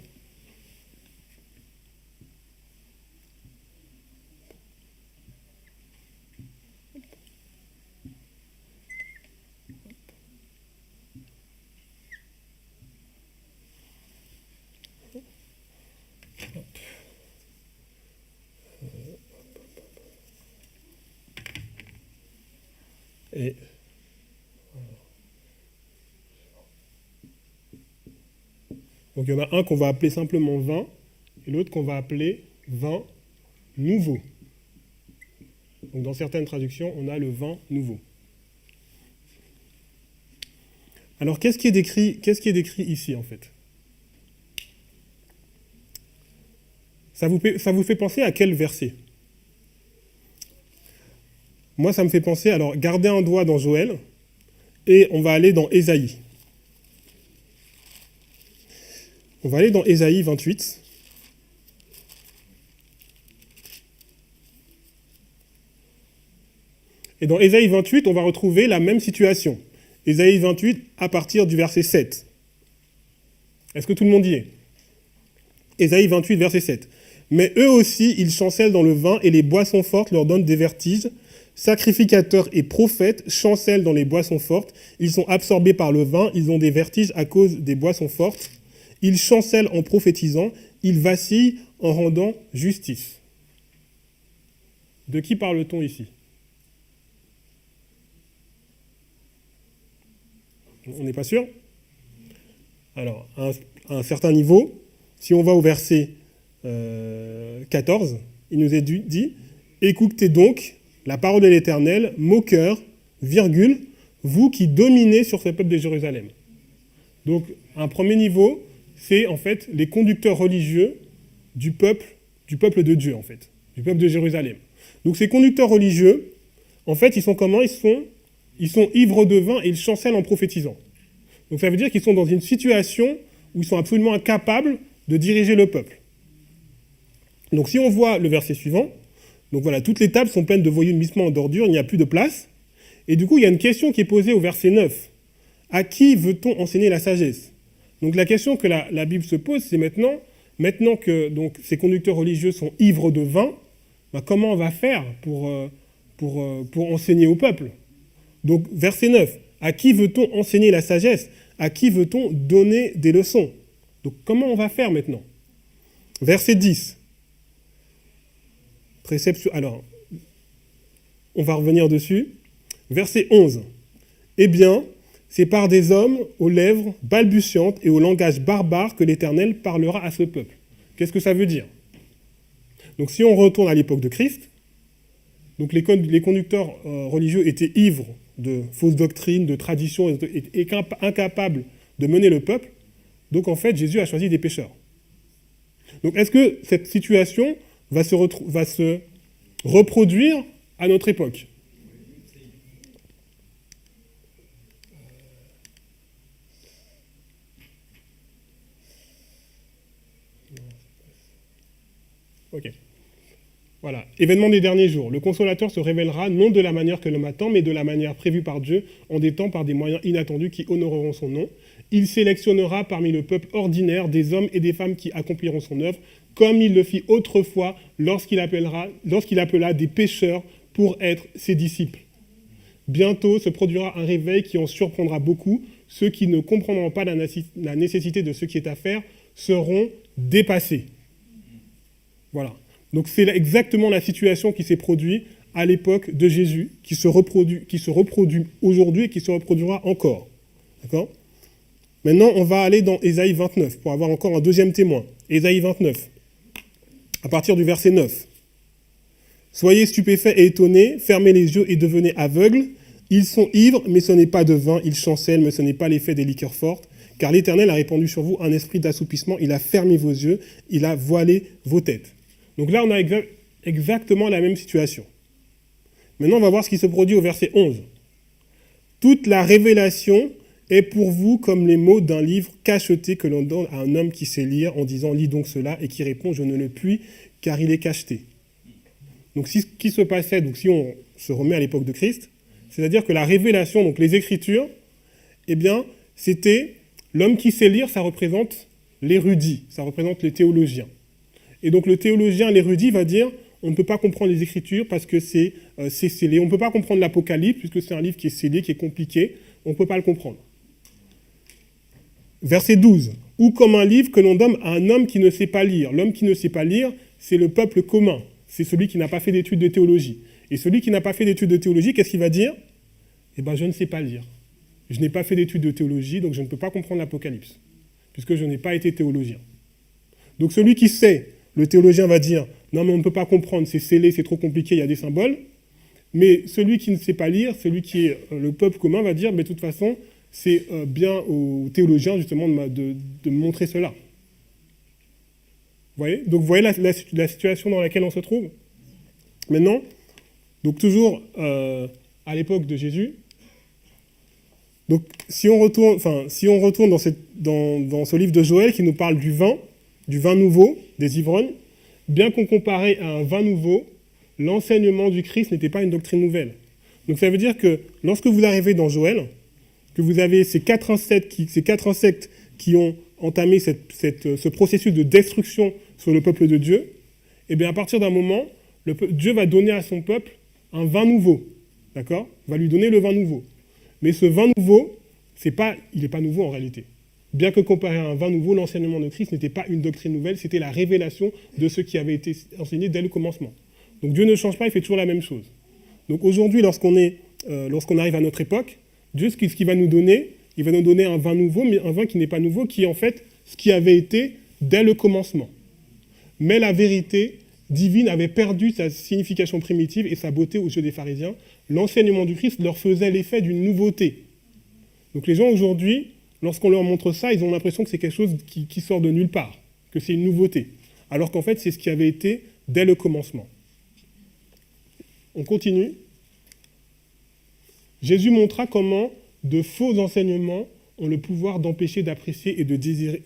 Et donc il y en a un qu'on va appeler simplement vin et l'autre qu'on va appeler vin nouveau. Donc dans certaines traductions, on a le vin nouveau. Alors qu'est-ce qui est décrit ici en fait? Ça vous fait penser à quel verset? Moi, ça me fait penser, alors gardez un doigt dans Joël, et on va aller dans Ésaïe. On va aller dans Ésaïe 28. Et dans Ésaïe 28, on va retrouver la même situation. Ésaïe 28 à partir du verset 7. Est-ce que tout le monde y est? Ésaïe 28, verset 7. Mais eux aussi, ils chancellent dans le vin, et les boissons fortes leur donnent des vertiges. Sacrificateurs et prophètes chancellent dans les boissons fortes. Ils sont absorbés par le vin, ils ont des vertiges à cause des boissons fortes. Ils chancellent en prophétisant, ils vacillent en rendant justice. De qui parle-t-on ici? On n'est pas sûr? Alors, à un certain niveau, si on va au verset 14, il nous est dit « Écoutez donc la parole de l'Éternel, moqueur, virgule, vous qui dominez sur ce peuple de Jérusalem. » Donc, un premier niveau, c'est en fait les conducteurs religieux du peuple de Dieu, en fait, du peuple de Jérusalem. Donc, ces conducteurs religieux, en fait, ils sont comment? Ils sont ivres de vin et ils chancellent en prophétisant. Donc, ça veut dire qu'ils sont dans une situation où ils sont absolument incapables de diriger le peuple. Donc, si on voit le verset suivant, donc voilà, toutes les tables sont pleines de vomissements d'ordures, il n'y a plus de place. Et du coup, il y a une question qui est posée au verset 9. À qui veut-on enseigner la sagesse? Donc la question que la Bible se pose, c'est maintenant que donc, ces conducteurs religieux sont ivres de vin, ben, comment on va faire pour enseigner au peuple? Donc verset 9. À qui veut-on enseigner la sagesse? À qui veut-on donner des leçons? Donc comment on va faire maintenant? Verset 10. Alors, on va revenir dessus. Verset 11. Eh bien, c'est par des hommes aux lèvres balbutiantes et au langage barbare que l'Éternel parlera à ce peuple. Qu'est-ce que ça veut dire? Donc si on retourne à l'époque de Christ, donc les conducteurs religieux étaient ivres de fausses doctrines, de traditions, et incapables de mener le peuple. Donc en fait, Jésus a choisi des pécheurs. Donc est-ce que cette situation va se reproduire à notre époque? Ok. Voilà. Événement des derniers jours. Le consolateur se révélera non de la manière que l'homme attend, mais de la manière prévue par Dieu, en des temps par des moyens inattendus qui honoreront son nom. Il sélectionnera parmi le peuple ordinaire des hommes et des femmes qui accompliront son œuvre, comme il le fit autrefois lorsqu'il appela des pécheurs pour être ses disciples. Bientôt se produira un réveil qui en surprendra beaucoup. Ceux qui ne comprendront pas la nécessité de ce qui est à faire seront dépassés. Voilà. Donc c'est exactement la situation qui s'est produite à l'époque de Jésus, qui se reproduit aujourd'hui et qui se reproduira encore. D'accord ? Maintenant, on va aller dans Ésaïe 29 pour avoir encore un deuxième témoin. Ésaïe 29, à partir du verset 9. Soyez stupéfaits et étonnés, fermez les yeux et devenez aveugles. Ils sont ivres, mais ce n'est pas de vin. Ils chancellent, mais ce n'est pas l'effet des liqueurs fortes. Car l'Éternel a répandu sur vous un esprit d'assoupissement. Il a fermé vos yeux, il a voilé vos têtes. Donc là, on a exactement la même situation. Maintenant, on va voir ce qui se produit au verset 11. Toute la révélation est pour vous comme les mots d'un livre cacheté que l'on donne à un homme qui sait lire en disant « lis donc cela » et qui répond « je ne le puis car il est cacheté ». Donc ce qui se passait, donc si on se remet à l'époque de Christ, c'est-à-dire que la révélation, donc les Écritures, eh bien, c'était l'homme qui sait lire, ça représente l'érudit, ça représente les théologiens. Et donc le théologien, l'érudit, va dire on ne peut pas comprendre les Écritures parce que c'est scellé. On ne peut pas comprendre l'Apocalypse puisque c'est un livre qui est scellé, qui est compliqué. On ne peut pas le comprendre. Verset 12. Ou comme un livre que l'on donne à un homme qui ne sait pas lire. L'homme qui ne sait pas lire, c'est le peuple commun. C'est celui qui n'a pas fait d'études de théologie. Et celui qui n'a pas fait d'études de théologie, qu'est-ce qu'il va dire? Eh bien, je ne sais pas lire. Je n'ai pas fait d'études de théologie, donc je ne peux pas comprendre l'Apocalypse, puisque je n'ai pas été théologien. Donc celui qui sait, le théologien va dire « Non, mais on ne peut pas comprendre, c'est scellé, c'est trop compliqué, il y a des symboles. » Mais celui qui ne sait pas lire, celui qui est le peuple commun, va dire « Mais de toute façon, c'est bien aux théologiens, justement, de me montrer cela. » Vous voyez? Donc vous voyez la situation dans laquelle on se trouve? Maintenant, donc toujours à l'époque de Jésus, donc si on retourne dans ce livre de Joël qui nous parle du vin nouveau, des ivrognes, bien qu'on comparait à un vin nouveau, l'enseignement du Christ n'était pas une doctrine nouvelle. Donc ça veut dire que lorsque vous arrivez dans Joël, que vous avez ces quatre insectes qui ont entamé ce processus de destruction sur le peuple de Dieu, et bien à partir d'un moment, Dieu va donner à son peuple un vin nouveau. D'accord? Va lui donner le vin nouveau. Mais ce vin nouveau, il n'est pas nouveau en réalité. Bien que comparé à un vin nouveau, l'enseignement de Christ n'était pas une doctrine nouvelle, c'était la révélation de ce qui avait été enseigné dès le commencement. Donc Dieu ne change pas, il fait toujours la même chose. Donc aujourd'hui, lorsqu'on arrive à notre époque, Dieu, ce qu'il va nous donner, il va nous donner un vin nouveau, mais un vin qui n'est pas nouveau, qui est en fait ce qui avait été dès le commencement. Mais la vérité divine avait perdu sa signification primitive et sa beauté aux yeux des pharisiens. L'enseignement du Christ leur faisait l'effet d'une nouveauté. Donc les gens aujourd'hui, lorsqu'on leur montre ça, ils ont l'impression que c'est quelque chose qui sort de nulle part, que c'est une nouveauté. Alors qu'en fait, c'est ce qui avait été dès le commencement. On continue. Jésus montra comment de faux enseignements ont le pouvoir d'empêcher d'apprécier et de désirer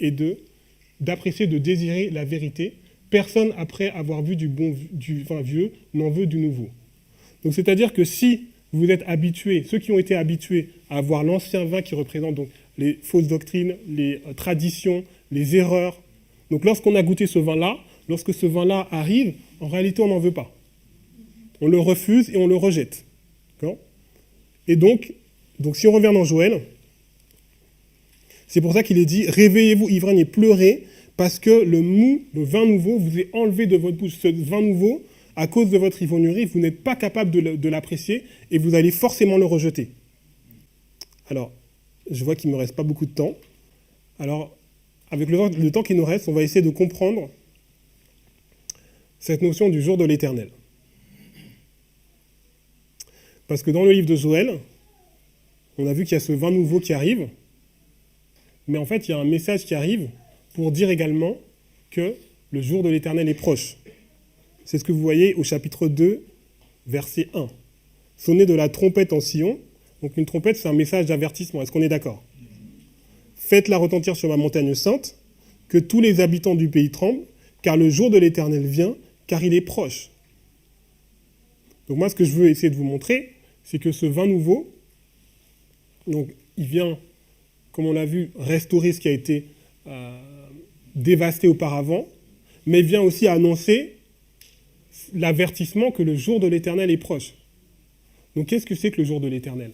la vérité. Personne, après avoir vu du vin vieux, n'en veut du nouveau. Donc, c'est-à-dire que si vous êtes habitués, ceux qui ont été habitués à avoir l'ancien vin qui représente donc les fausses doctrines, les traditions, les erreurs, donc lorsqu'on a goûté ce vin-là, lorsque ce vin-là arrive, en réalité, on n'en veut pas. On le refuse et on le rejette. D'accord ? Et donc, si on revient dans Joël, c'est pour ça qu'il est dit « Réveillez-vous, ivrognes, et pleurez, parce que le vin nouveau vous est enlevé de votre bouche. » Ce vin nouveau, à cause de votre ivrognerie, vous n'êtes pas capable de l'apprécier et vous allez forcément le rejeter. Alors, je vois qu'il ne me reste pas beaucoup de temps. Alors, avec le temps qui nous reste, on va essayer de comprendre cette notion du jour de l'Éternel. Parce que dans le livre de Joël, on a vu qu'il y a ce vin nouveau qui arrive, mais en fait, il y a un message qui arrive pour dire également que le jour de l'Éternel est proche. C'est ce que vous voyez au chapitre 2, verset 1. Sonnez de la trompette en Sion. Donc une trompette, c'est un message d'avertissement. Est-ce qu'on est d'accord? Faites-la retentir sur ma montagne sainte, que tous les habitants du pays tremblent, car le jour de l'Éternel vient, car il est proche. Donc moi, ce que je veux essayer de vous montrer, c'est que ce vin nouveau, donc il vient, comme on l'a vu, restaurer ce qui a été dévasté auparavant, mais il vient aussi annoncer l'avertissement que le jour de l'Éternel est proche. Donc qu'est-ce que c'est que le jour de l'Éternel?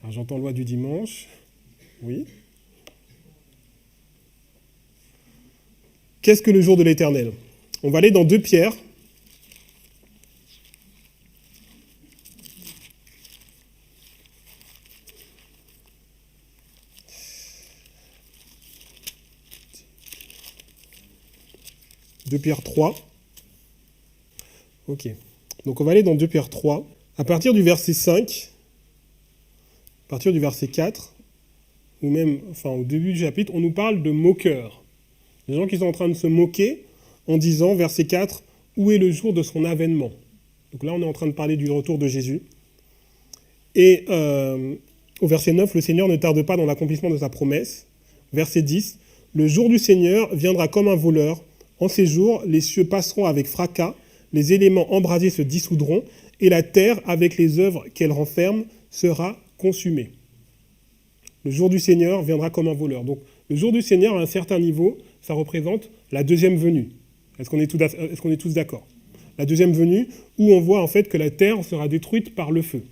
Alors j'entends loi du dimanche. Oui. Qu'est-ce que le jour de l'Éternel? On va aller dans 2 Pierre. De Pierre 3. Ok. Donc on va aller dans 2 Pierre 3. À partir du verset 5, à partir du verset 4, ou même au début du chapitre, on nous parle de moqueurs. Des gens qui sont en train de se moquer en disant, verset 4, « Où est le jour de son avènement ?» Donc là, on est en train de parler du retour de Jésus. Et au verset 9, « Le Seigneur ne tarde pas dans l'accomplissement de sa promesse. » Verset 10, « Le jour du Seigneur viendra comme un voleur. En ces jours, les cieux passeront avec fracas, les éléments embrasés se dissoudront, et la terre, avec les œuvres qu'elle renferme, sera consumée. » Le jour du Seigneur viendra comme un voleur. Donc, le jour du Seigneur, à un certain niveau, ça représente la deuxième venue. Est-ce qu'on est tous d'accord? La deuxième venue, où on voit en fait que la terre sera détruite par le feu.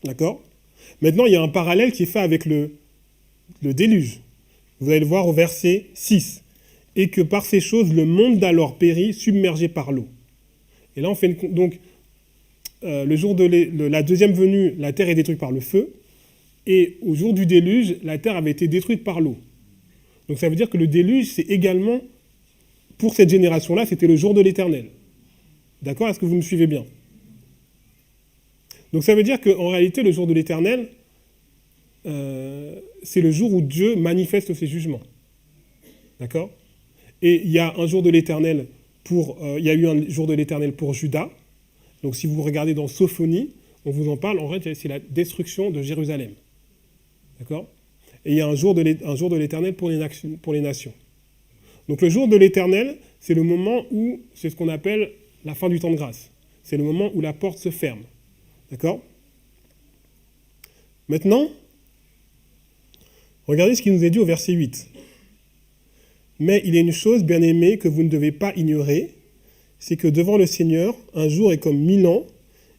D'accord? Maintenant, il y a un parallèle qui est fait avec le déluge. Vous allez le voir au verset 6. « Et que par ces choses, le monde d'alors périt, submergé par l'eau. » Et là, on fait donc, le jour de la deuxième venue, la terre est détruite par le feu. Et au jour du déluge, la terre avait été détruite par l'eau. Donc ça veut dire que le déluge, c'est également, pour cette génération-là, c'était le jour de l'Éternel. D'accord? Est-ce que vous me suivez bien? Donc ça veut dire qu'en réalité, le jour de l'Éternel, c'est le jour où Dieu manifeste ses jugements. D'accord? Et il y a un jour de l'Éternel il y a eu un jour de l'Éternel pour Juda. Donc si vous regardez dans Sophonie, on vous en parle, en fait, c'est la destruction de Jérusalem. D'accord? Et il y a un jour de l'Éternel pour les nations. Donc le jour de l'Éternel, c'est le moment où, c'est ce qu'on appelle la fin du temps de grâce. C'est le moment où la porte se ferme. D'accord? Maintenant, regardez ce qui nous est dit au verset 8. « Mais il y a une chose, bien-aimée, que vous ne devez pas ignorer, c'est que devant le Seigneur, un jour est comme 1000 ans,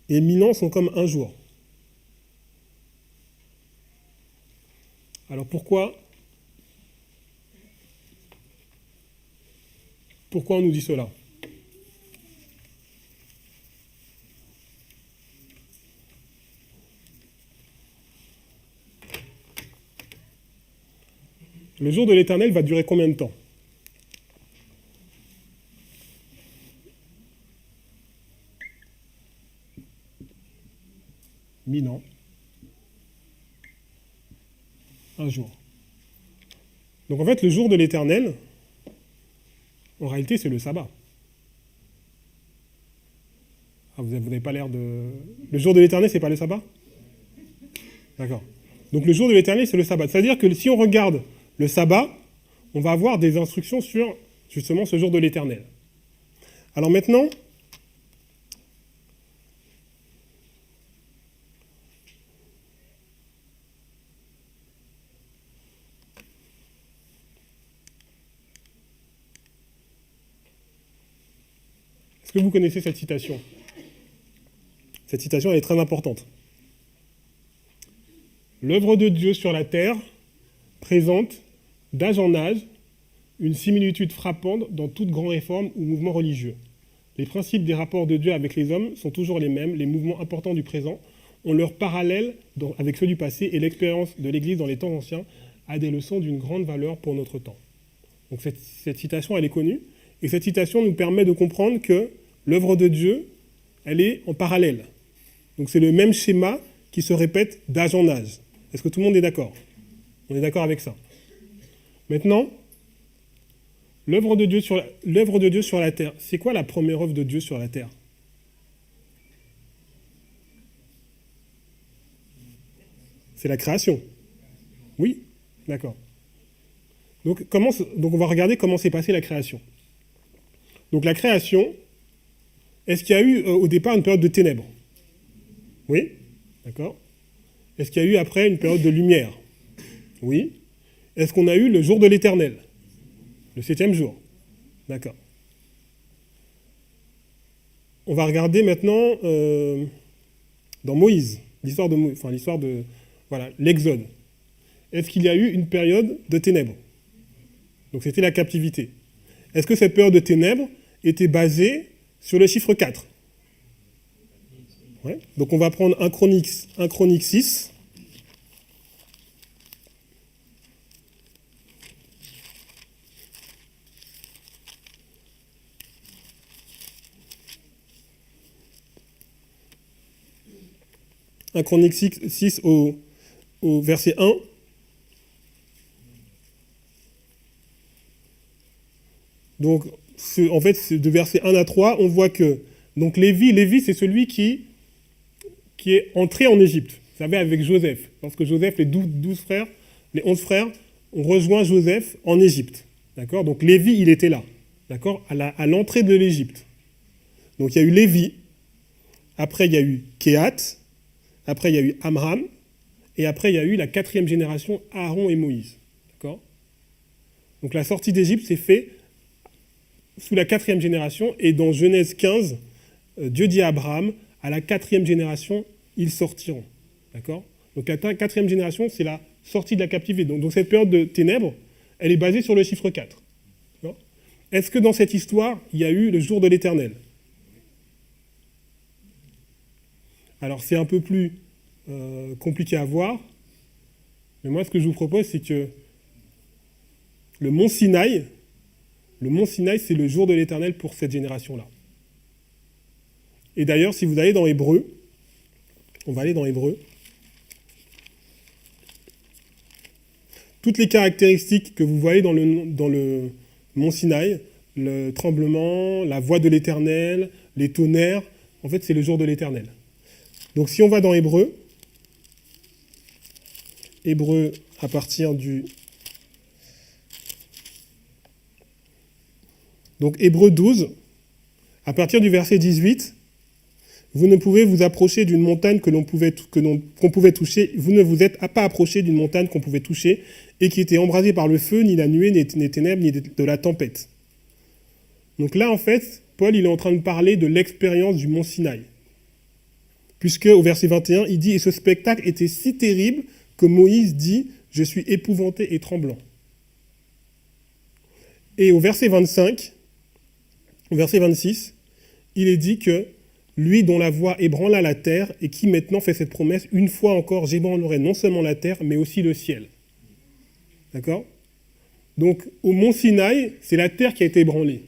et 1000 ans sont comme un jour. » Alors pourquoi on nous dit cela? Le jour de l'Éternel va durer combien de temps? Mille ans. Un jour. Donc en fait, le jour de l'Éternel, en réalité, c'est le sabbat. Ah, vous n'avez pas l'air de... Le jour de l'Éternel, c'est pas le sabbat? D'accord. Donc le jour de l'Éternel, c'est le sabbat. C'est-à-dire que si on regarde le sabbat, on va avoir des instructions sur, justement, ce jour de l'Éternel. Alors maintenant, est-ce que vous connaissez cette citation? Cette citation, elle est très importante. L'œuvre de Dieu sur la terre présente d'âge en âge, une similitude frappante dans toute grande réforme ou mouvement religieux. Les principes des rapports de Dieu avec les hommes sont toujours les mêmes, les mouvements importants du présent ont leur parallèle avec ceux du passé et l'expérience de l'Église dans les temps anciens a des leçons d'une grande valeur pour notre temps. Donc cette citation, elle est connue, et cette citation nous permet de comprendre que l'œuvre de Dieu, elle est en parallèle. Donc c'est le même schéma qui se répète d'âge en âge. Est-ce que tout le monde est d'accord? On est d'accord avec ça. Maintenant, l'œuvre de Dieu sur la terre, c'est quoi la première œuvre de Dieu sur la terre? C'est la création. Oui, d'accord. Donc on va regarder comment s'est passée la création. Donc la création, est-ce qu'il y a eu au départ une période de ténèbres? Oui, d'accord. Est-ce qu'il y a eu après une période de lumière? Oui. Est-ce qu'on a eu le jour de l'Éternel? Le 7e jour. D'accord. On va regarder maintenant dans Moïse, l'histoire de voilà, l'Exode. Est-ce qu'il y a eu une période de ténèbres? Donc c'était la captivité. Est-ce que cette période de ténèbres était basée sur le chiffre 4? Ouais. Donc on va prendre 1 Chronique 6. Un Chronique 6 au verset 1. Donc, en fait, de verset 1 à 3, on voit que donc Lévi, c'est celui qui est entré en Égypte. Vous savez, avec Joseph. Lorsque Joseph, les 11 frères, ont rejoint Joseph en Égypte. D'accord? Donc Lévi, il était là. D'accord? À l'entrée de l'Égypte. Donc il y a eu Lévi. Après, il y a eu Kéhat. Après, il y a eu Amram. Et après, il y a eu la 4e génération, Aaron et Moïse. D'accord? Donc la sortie d'Égypte s'est faite sous la 4e génération. Et dans Genèse 15, Dieu dit à Abraham, à la 4e génération, ils sortiront. D'accord? Donc la 4e génération, c'est la sortie de la captivité. Donc cette période de ténèbres, elle est basée sur le chiffre 4. Est-ce que dans cette histoire, il y a eu le jour de l'Éternel? Alors c'est un peu plus compliqué à voir, mais moi ce que je vous propose, c'est que le mont Sinaï, c'est le jour de l'Éternel pour cette génération-là. Et d'ailleurs, si vous allez dans Hébreu, on va aller dans Hébreu, toutes les caractéristiques que vous voyez dans le mont Sinaï, le tremblement, la voix de l'Éternel, les tonnerres, en fait, c'est le jour de l'Éternel. Donc si on va dans Hébreu à partir du... Donc Hébreu 12, à partir du verset 18, vous ne pouvez vous approcher d'une montagne qu'on pouvait toucher, vous ne vous êtes pas approché d'une montagne qu'on pouvait toucher et qui était embrasée par le feu, ni la nuée, ni les ténèbres, ni de la tempête. Donc là, en fait, Paul, il est en train de parler de l'expérience du mont Sinaï. Puisque au verset 21, il dit « Et ce spectacle était si terrible que Moïse dit « Je suis épouvanté et tremblant ». Et au verset 26, il est dit que lui dont la voix ébranla la terre et qui maintenant fait cette promesse, une fois encore j'ébranlerai non seulement la terre, mais aussi le ciel. D'accord? Donc au mont Sinaï, c'est la terre qui a été ébranlée.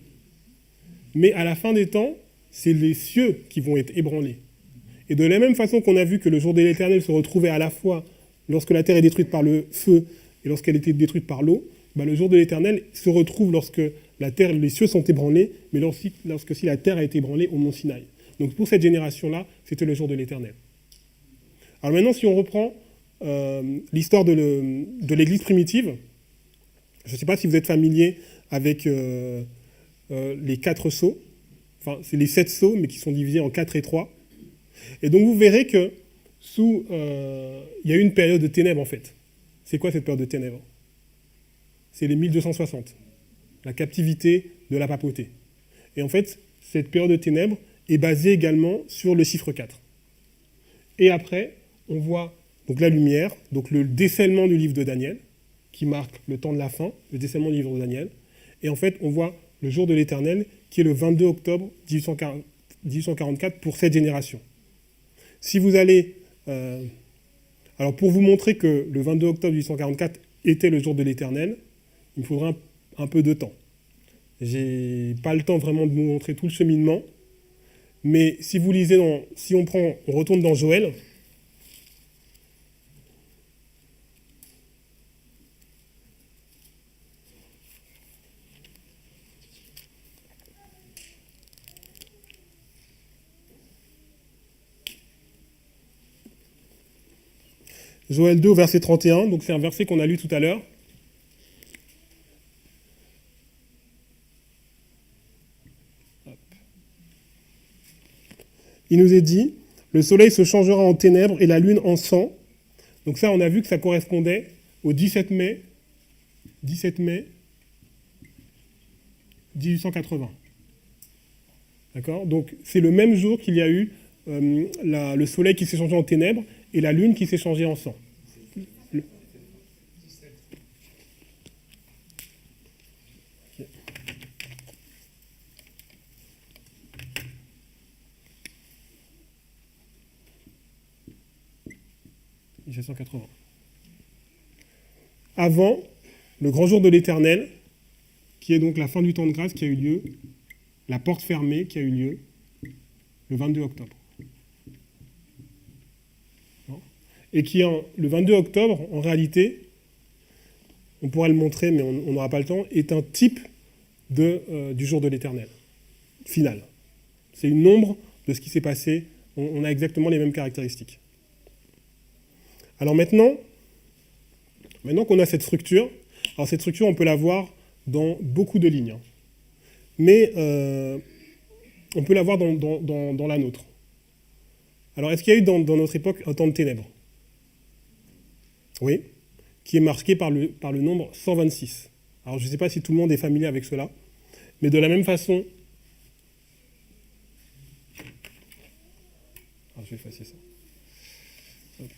Mais à la fin des temps, c'est les cieux qui vont être ébranlés. Et de la même façon qu'on a vu que le jour de l'Éternel se retrouvait à la fois lorsque la terre est détruite par le feu et lorsqu'elle était détruite par l'eau, le jour de l'Éternel se retrouve lorsque la terre, les cieux sont ébranlés, mais lorsque la terre a été ébranlée au mont Sinaï. Donc pour cette génération-là, c'était le jour de l'Éternel. Alors maintenant, si on reprend l'histoire de l'Église primitive, je ne sais pas si vous êtes familier avec les 4 sceaux, enfin c'est les 7 sceaux, mais qui sont divisés en 4 et 3. Et donc vous verrez que il y a eu une période de ténèbres en fait. C'est quoi cette période de ténèbres? C'est les 1260, la captivité de la papauté. Et en fait, cette période de ténèbres est basée également sur le chiffre 4. Et après, on voit donc la lumière, donc le décèlement du livre de Daniel, qui marque le temps de la fin, le décèlement du livre de Daniel. Et en fait, on voit le jour de l'Éternel, qui est le 22 octobre 1844 pour cette génération. Si vous allez... alors, pour vous montrer que le 22 octobre 1844 était le jour de l'Éternel, il me faudra un peu de temps. J'ai pas le temps vraiment de vous montrer tout le cheminement, mais si vous lisez si on retourne dans Joël, Joël 2 au verset 31, donc c'est un verset qu'on a lu tout à l'heure. Il nous est dit, le soleil se changera en ténèbres et la lune en sang. Donc ça, on a vu que ça correspondait au 17 mai 1880. D'accord ? Donc c'est le même jour qu'il y a eu le soleil qui s'est changé en ténèbres et la lune qui s'est changée en sang. Le... Okay. « 1780. Avant le grand jour de l'Éternel, qui est donc la fin du temps de grâce qui a eu lieu, la porte fermée qui a eu lieu le 22 octobre. Et qui, le 22 octobre, en réalité, on pourra le montrer, mais on n'aura pas le temps, est un type du jour de l'Éternel, final. C'est une ombre de ce qui s'est passé, on a exactement les mêmes caractéristiques. Alors maintenant qu'on a cette structure, alors cette structure, on peut la voir dans beaucoup de lignes, hein. Mais on peut la voir dans la nôtre. Alors, est-ce qu'il y a eu dans notre époque un temps de ténèbres ? Oui, qui est marqué par le nombre 126. Alors, je ne sais pas si tout le monde est familier avec cela, mais de la même façon... Alors, je vais effacer ça. Hop.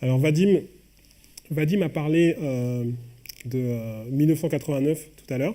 Alors, Vadim a parlé de 1989 tout à l'heure.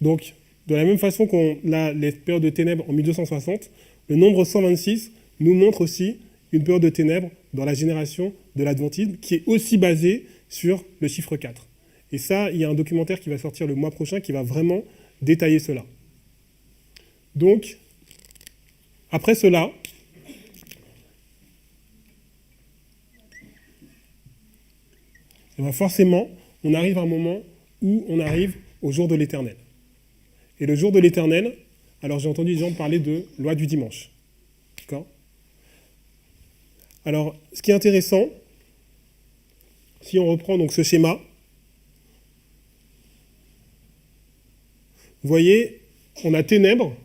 Donc, de la même façon qu'on a les périodes de ténèbres en 1260, le nombre 126 nous montre aussi une période de ténèbres dans la génération de l'Adventiste, qui est aussi basée sur le chiffre 4. Et ça, il y a un documentaire qui va sortir le mois prochain qui va vraiment détailler cela. Donc, après cela, et bien forcément, on arrive à un moment où on arrive au jour de l'Éternel. Et le jour de l'Éternel, alors j'ai entendu des gens parler de loi du dimanche. D'accord ? Alors, ce qui est intéressant, si on reprend donc ce schéma, vous voyez, on a ténèbres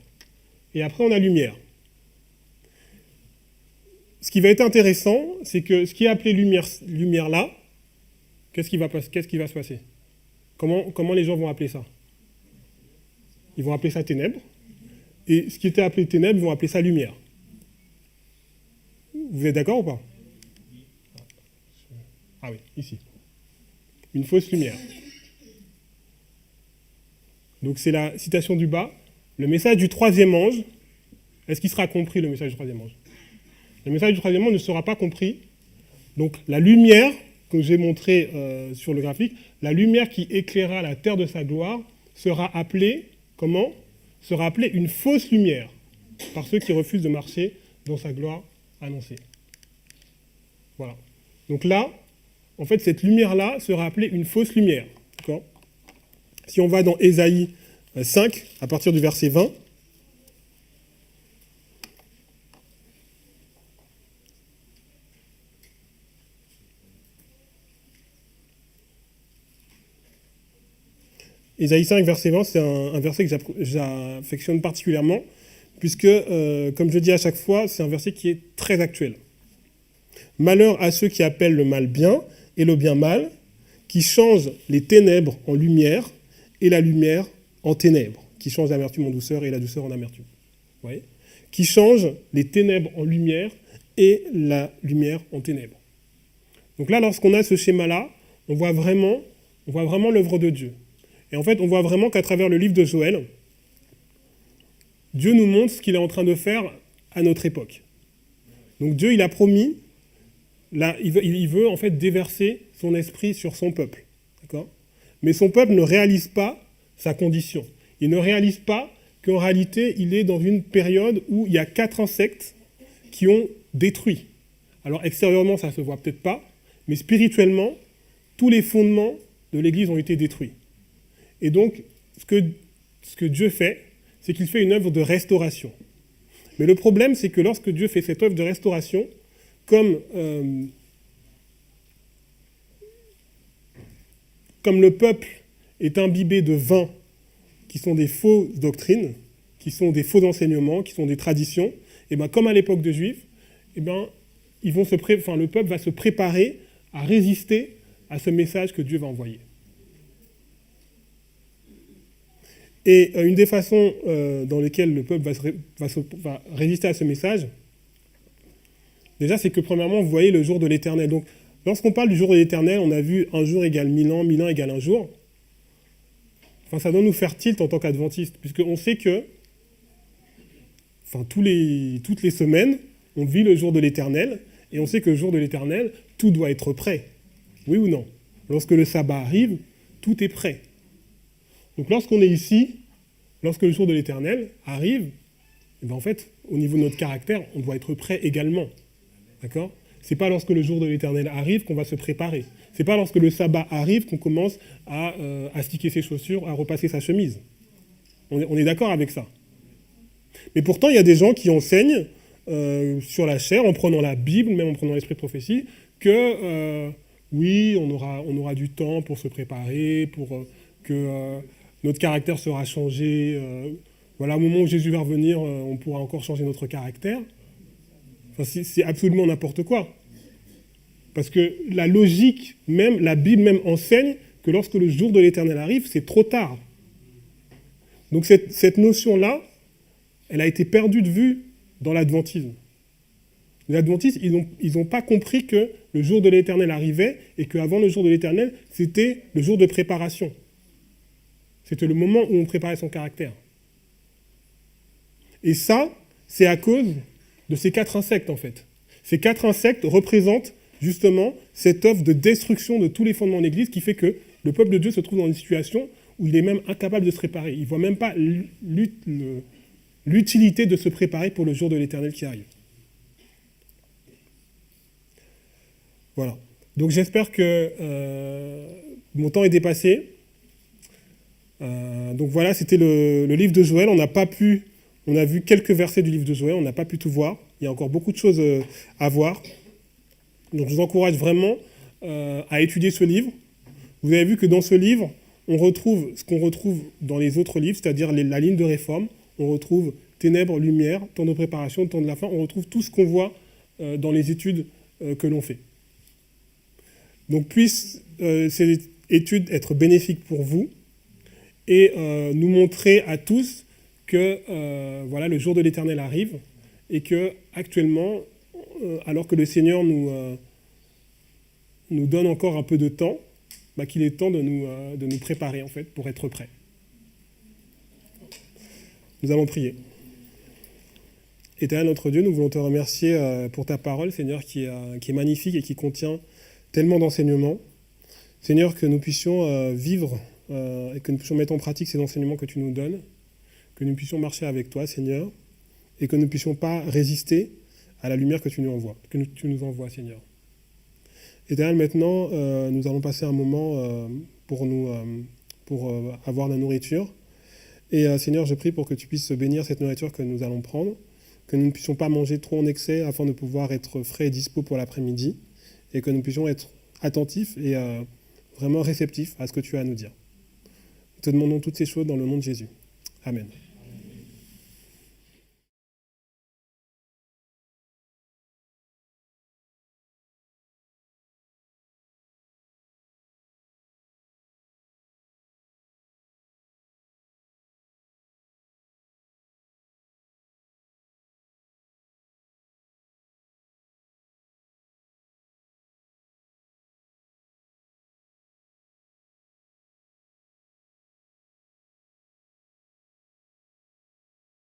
et après on a lumière. Ce qui va être intéressant, c'est que ce qui est appelé lumière là, qu'est-ce qui va se passer ? Comment les gens vont appeler ça ? Ils vont appeler ça ténèbres. Et ce qui était appelé ténèbres, ils vont appeler ça lumière. Vous êtes d'accord ou pas ? Ah oui, ici. Une fausse lumière. Donc c'est la citation du bas. Le message du troisième ange, est-ce qu'il sera compris, le message du troisième ange ? Le message du troisième ange ne sera pas compris. Donc la lumière, que j'ai montré sur le graphique, la lumière qui éclairera la terre de sa gloire sera appelée, comment ? Sera appelée une fausse lumière par ceux qui refusent de marcher dans sa gloire annoncée. Voilà. Donc là, en fait, cette lumière-là sera appelée une fausse lumière. D'accord ? Si on va dans Ésaïe 5, à partir du verset 20, Ésaïe 5, verset 20, c'est un verset que j'affectionne particulièrement, puisque, comme je dis à chaque fois, c'est un verset qui est très actuel. Malheur à ceux qui appellent le mal bien et le bien mal, qui changent les ténèbres en lumière et la lumière en ténèbres, qui changent l'amertume en douceur et la douceur en amertume. Vous voyez ? Qui changent les ténèbres en lumière et la lumière en ténèbres. Donc là, lorsqu'on a ce schéma-là, on voit vraiment l'œuvre de Dieu. Et en fait, on voit vraiment qu'à travers le livre de Joël, Dieu nous montre ce qu'il est en train de faire à notre époque. Donc Dieu, il a promis, là, il veut en fait déverser son esprit sur son peuple. D'accord ? Mais son peuple ne réalise pas sa condition. Il ne réalise pas qu'en réalité, il est dans une période où il y a 4 insectes qui ont détruit. Alors extérieurement, ça ne se voit peut-être pas, mais spirituellement, tous les fondements de l'Église ont été détruits. Et donc, ce que Dieu fait, c'est qu'il fait une œuvre de restauration. Mais le problème, c'est que lorsque Dieu fait cette œuvre de restauration, comme le peuple est imbibé de vin qui sont des fausses doctrines, qui sont des faux enseignements, qui sont des traditions, et bien comme à l'époque de Juifs, et bien, le peuple va se préparer à résister à ce message que Dieu va envoyer. Et une des façons dans lesquelles le peuple va résister à ce message, déjà, c'est que premièrement, vous voyez le jour de l'Éternel. Donc, lorsqu'on parle du jour de l'Éternel, on a vu un jour égale 1000 ans, 1000 ans égale un jour. Enfin, ça doit nous faire tilt en tant qu'adventistes, puisqu'on sait que, toutes les semaines, on vit le jour de l'Éternel, et on sait que le jour de l'Éternel, tout doit être prêt. Oui ou non ? Lorsque le sabbat arrive, tout est prêt. Donc lorsqu'on est ici, lorsque le jour de l'Éternel arrive, et bien en fait, au niveau de notre caractère, on doit être prêt également. D'accord ? C'est pas lorsque le jour de l'Éternel arrive qu'on va se préparer. C'est pas lorsque le sabbat arrive qu'on commence à sticker ses chaussures, à repasser sa chemise. On est d'accord avec ça. Mais pourtant, il y a des gens qui enseignent sur la chair, en prenant la Bible, même en prenant l'esprit de prophétie, que oui, on aura du temps pour se préparer, pour que notre caractère sera changé. Voilà, au moment où Jésus va revenir, on pourra encore changer notre caractère. Enfin, c'est absolument n'importe quoi. Parce que la logique même, la Bible même enseigne que lorsque le jour de l'Éternel arrive, c'est trop tard. Donc cette notion-là, elle a été perdue de vue dans l'adventisme. Les adventistes, ils n'ont pas compris que le jour de l'Éternel arrivait et qu'avant le jour de l'Éternel, c'était le jour de préparation. C'était le moment où on préparait son caractère. Et ça, c'est à cause de ces 4 insectes, en fait. Ces 4 insectes représentent justement cette œuvre de destruction de tous les fondements de l'Église qui fait que le peuple de Dieu se trouve dans une situation où il est même incapable de se préparer. Il ne voit même pas l'utilité de se préparer pour le jour de l'Éternel qui arrive. Voilà. Donc j'espère que mon temps est dépassé. Donc voilà, c'était le livre de Joël. On a vu quelques versets du livre de Joël, on n'a pas pu tout voir. Il y a encore beaucoup de choses à voir. Donc je vous encourage vraiment à étudier ce livre. Vous avez vu que dans ce livre, on retrouve ce qu'on retrouve dans les autres livres, c'est-à-dire la ligne de réforme. On retrouve ténèbres, lumière, temps de préparation, temps de la fin. On retrouve tout ce qu'on voit dans les études que l'on fait. Donc puissent ces études être bénéfiques pour vous et nous montrer à tous que voilà, le jour de l'Éternel arrive et que actuellement, alors que le Seigneur nous donne encore un peu de temps, qu'il est temps de nous préparer en fait pour être prêts. Nous allons prier. Éternel notre Dieu, nous voulons te remercier pour ta parole, Seigneur, qui est magnifique et qui contient tellement d'enseignements. Seigneur, que nous puissions vivre et que nous puissions mettre en pratique ces enseignements que tu nous donnes, que nous puissions marcher avec toi, Seigneur, et que nous ne puissions pas résister à la lumière que tu nous envoies, Seigneur. Éternel, maintenant, nous allons passer un moment pour avoir la nourriture. Et Seigneur, je prie pour que tu puisses bénir cette nourriture que nous allons prendre, que nous ne puissions pas manger trop en excès afin de pouvoir être frais et dispo pour l'après-midi, et que nous puissions être attentifs et vraiment réceptifs à ce que tu as à nous dire. Nous te demandons toutes ces choses dans le nom de Jésus. Amen.